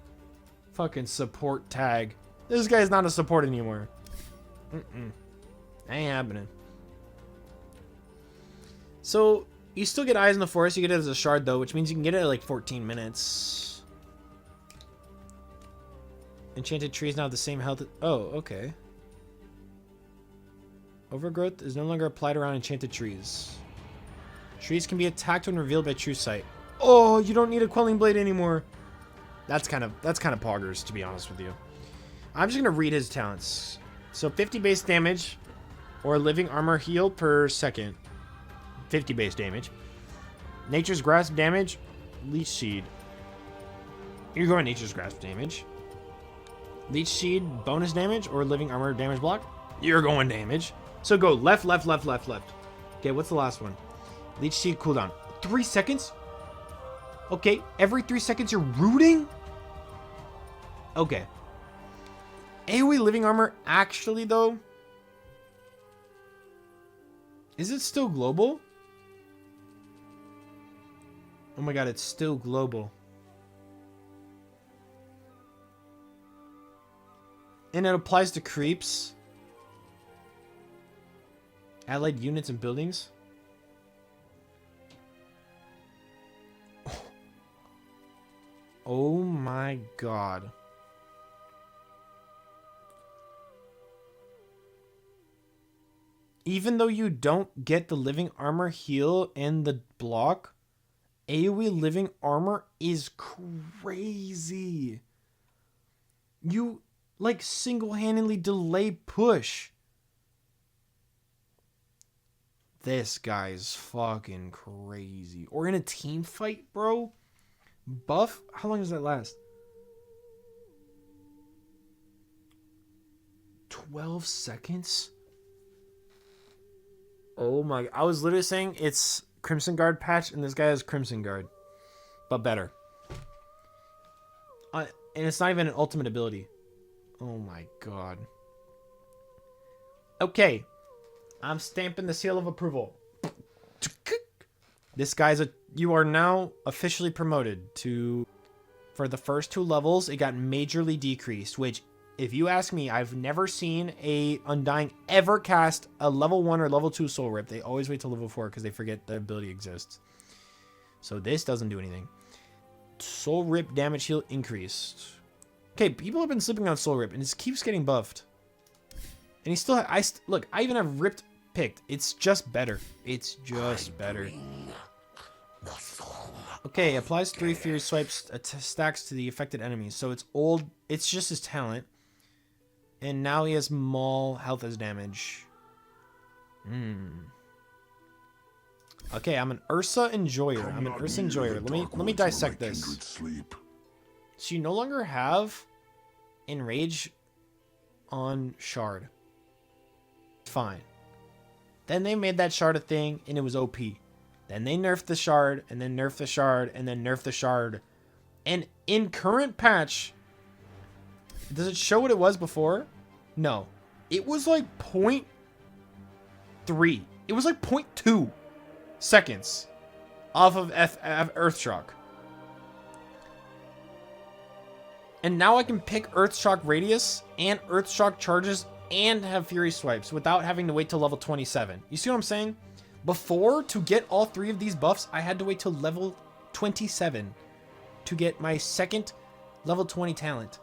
Fucking support tag. This guy's not a support anymore. Ain't happening. So, you still get Eyes in the Forest. You get it as a shard, though, which means you can get it at like 14 minutes. Enchanted trees now have the same health. Oh, okay. Overgrowth is no longer applied around enchanted trees. Trees can be attacked when revealed by true sight. Oh, you don't need a quelling blade anymore. That's kind of poggers, to be honest with you. I'm just gonna read his talents. So 50 base damage, or living armor heal per second. 50 base damage. Nature's Grasp damage, Leech Seed. You're going Nature's Grasp damage. Leech Seed bonus damage, or living armor damage block. You're going damage. So go left, left, left, left, left. Okay, what's the last one? Leech Seed cooldown. 3 seconds? Okay, every 3 seconds you're rooting? Okay. AoE living armor, actually, though... Is it still global? Oh my god, it's still global. And it applies to creeps. Allied units and buildings. Oh my god. Even though you don't get the living armor heal in the block, AoE living armor is crazy. You, like, single-handedly delay push. This guy's fucking crazy. Or in a team fight, bro. Buff? How long does that last? 12 seconds? Oh my... I was literally saying it's Crimson Guard patch, and this guy has Crimson Guard. But better. And it's not even an ultimate ability. Oh my god. Okay. I'm stamping the seal of approval. This guy's you are now officially promoted to, for the first 2 levels, it got majorly decreased, which, if you ask me, I've never seen a Undying ever cast a level 1 or level 2 Soul Rip. They always wait till level 4 because they forget the ability exists. So this doesn't do anything. Soul Rip damage heal increased. Okay, people have been sleeping on Soul Rip and it keeps getting buffed. And he still look, I even have Ripped picked. It's just better. It's just better. Okay, applies 3 Fury swipes stacks to the affected enemies. So it's old. It's just his talent. And now he has Maul health as damage. Okay, I'm an Ursa Enjoyer. I'm an Ursa Enjoyer. Let me dissect this. So you no longer have Enrage on Shard. Fine. Then they made that Shard a thing, and it was OP. Then they nerfed the Shard, and then nerfed the Shard, and then nerfed the Shard. And in current patch, does it show what it was before? No. It was like 0.3. It was like 0.2 seconds off of Earthshock. And now I can pick Earthshock Radius and Earthshock charges and have Fury swipes without having to wait till level 27. You see what I'm saying? Before, to get all 3 of these buffs, I had to wait till level 27 to get my second level 20 talent.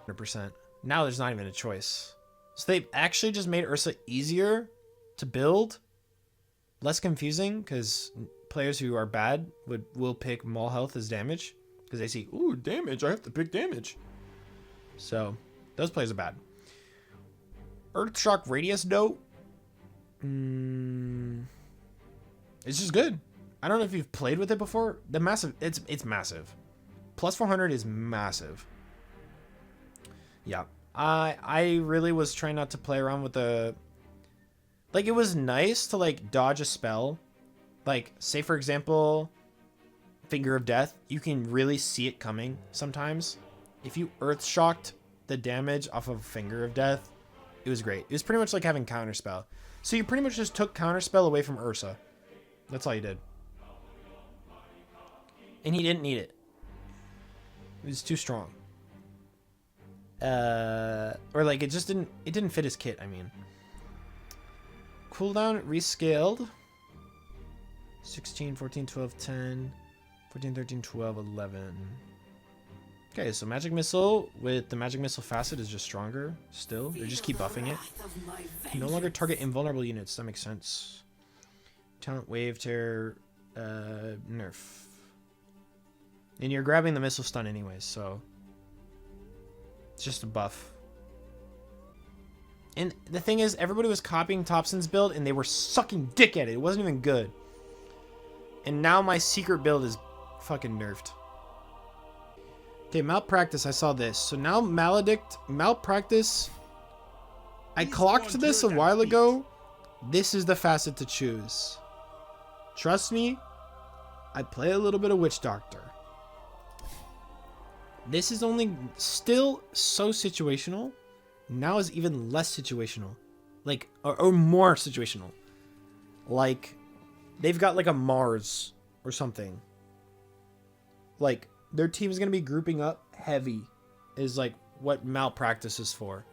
100%. Now there's not even a choice. So they actually just made Ursa easier to build, less confusing, because players who are bad will pick Maul health as damage because they see, ooh, damage, I have to pick damage. So those players are bad. Earthshock Radius though, it's just good. I don't know if you've played with it before. The massive, it's massive. Plus 400 is massive. Yeah, I really was trying not to play around with the, like, it was nice to like dodge a spell, like say for example, Finger of Death. You can really see it coming sometimes. If you earth shocked the damage off of Finger of Death, it was great. It was pretty much like having Counterspell. So you pretty much just took Counterspell away from Ursa. That's all you did. And he didn't need it. It was too strong. Or like it didn't fit his kit, I mean. Cooldown rescaled. 16, 14, 12, 10, 14, 13, 12, 11. Okay, so Magic Missile with the Magic Missile Facet is just stronger still. They just keep buffing it. No longer target invulnerable units. That makes sense. Talent Wave Tear, nerf. And you're grabbing the Missile Stun anyways, so it's just a buff. And the thing is, everybody was copying Thompson's build and they were sucking dick at it. It wasn't even good. And now my secret build is fucking nerfed. Okay, Malpractice, I saw this. So now Malpractice, I clocked this a while ago. This is the facet to choose. Trust me, I play a little bit of Witch Doctor. This is only still so situational. Now is even less situational. Like, or more situational. Like, they've got like a Mars or something. Like, their team is going to be grouping up heavy is like what Malpractice is for.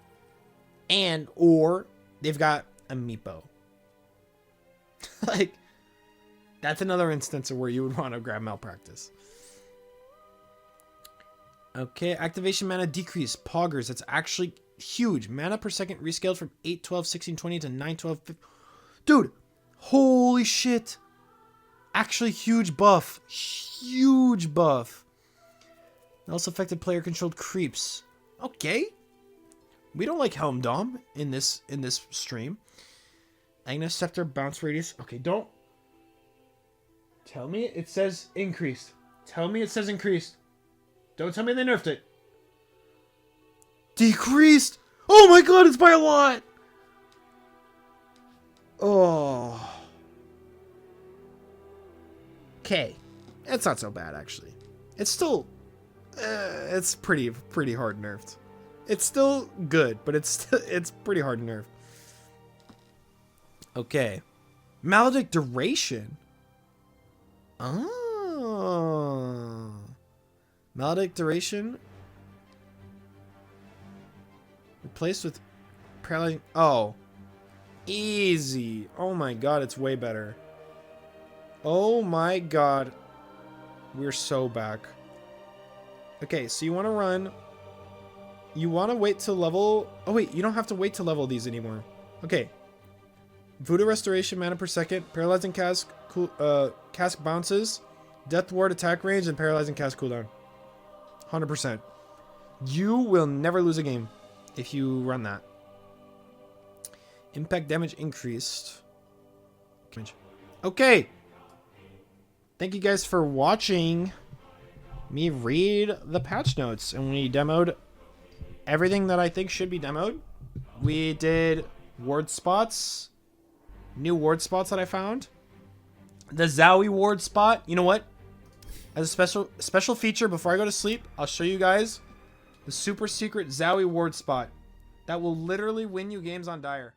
And, or they've got a Meepo. Like, that's another instance of where you would want to grab Malpractice. Okay, activation mana decrease. Poggers, that's actually huge. Mana per second rescaled from 8, 12, 16, 20 to 9, 12, 15. Dude, holy shit. Actually huge buff. Huge buff. Also affected player controlled creeps. Okay. We don't like Helm Dom in this stream. Agnes Scepter bounce radius. Okay, don't tell me it says increased. Tell me it says increased. Don't tell me they nerfed it. Decreased. Oh my god, it's by a lot. Oh. Okay. It's not so bad actually. It's still it's pretty hard nerfed. It's still good, but it's pretty hard nerfed. Okay. Maledict duration. Oh. Maledict duration. Replaced with paralyzing. Oh. Easy. Oh my god, it's way better. Oh my god. We're so back. Okay, so you want to run. You want to wait till level... Oh wait, you don't have to wait to level these anymore. Okay. Voodoo Restoration, mana per second, Paralyzing Cask, cask bounces, Death Ward attack range, and Paralyzing Cask cooldown. 100%. You will never lose a game if you run that. Impact damage increased. Okay. Thank you guys for watching me read the patch notes. And we demoed everything that I think should be demoed. We did ward spots. New ward spots that I found. The Zowie ward spot. You know what? As a special feature before I go to sleep, I'll show you guys the super secret Zowie ward spot that will literally win you games on Dire.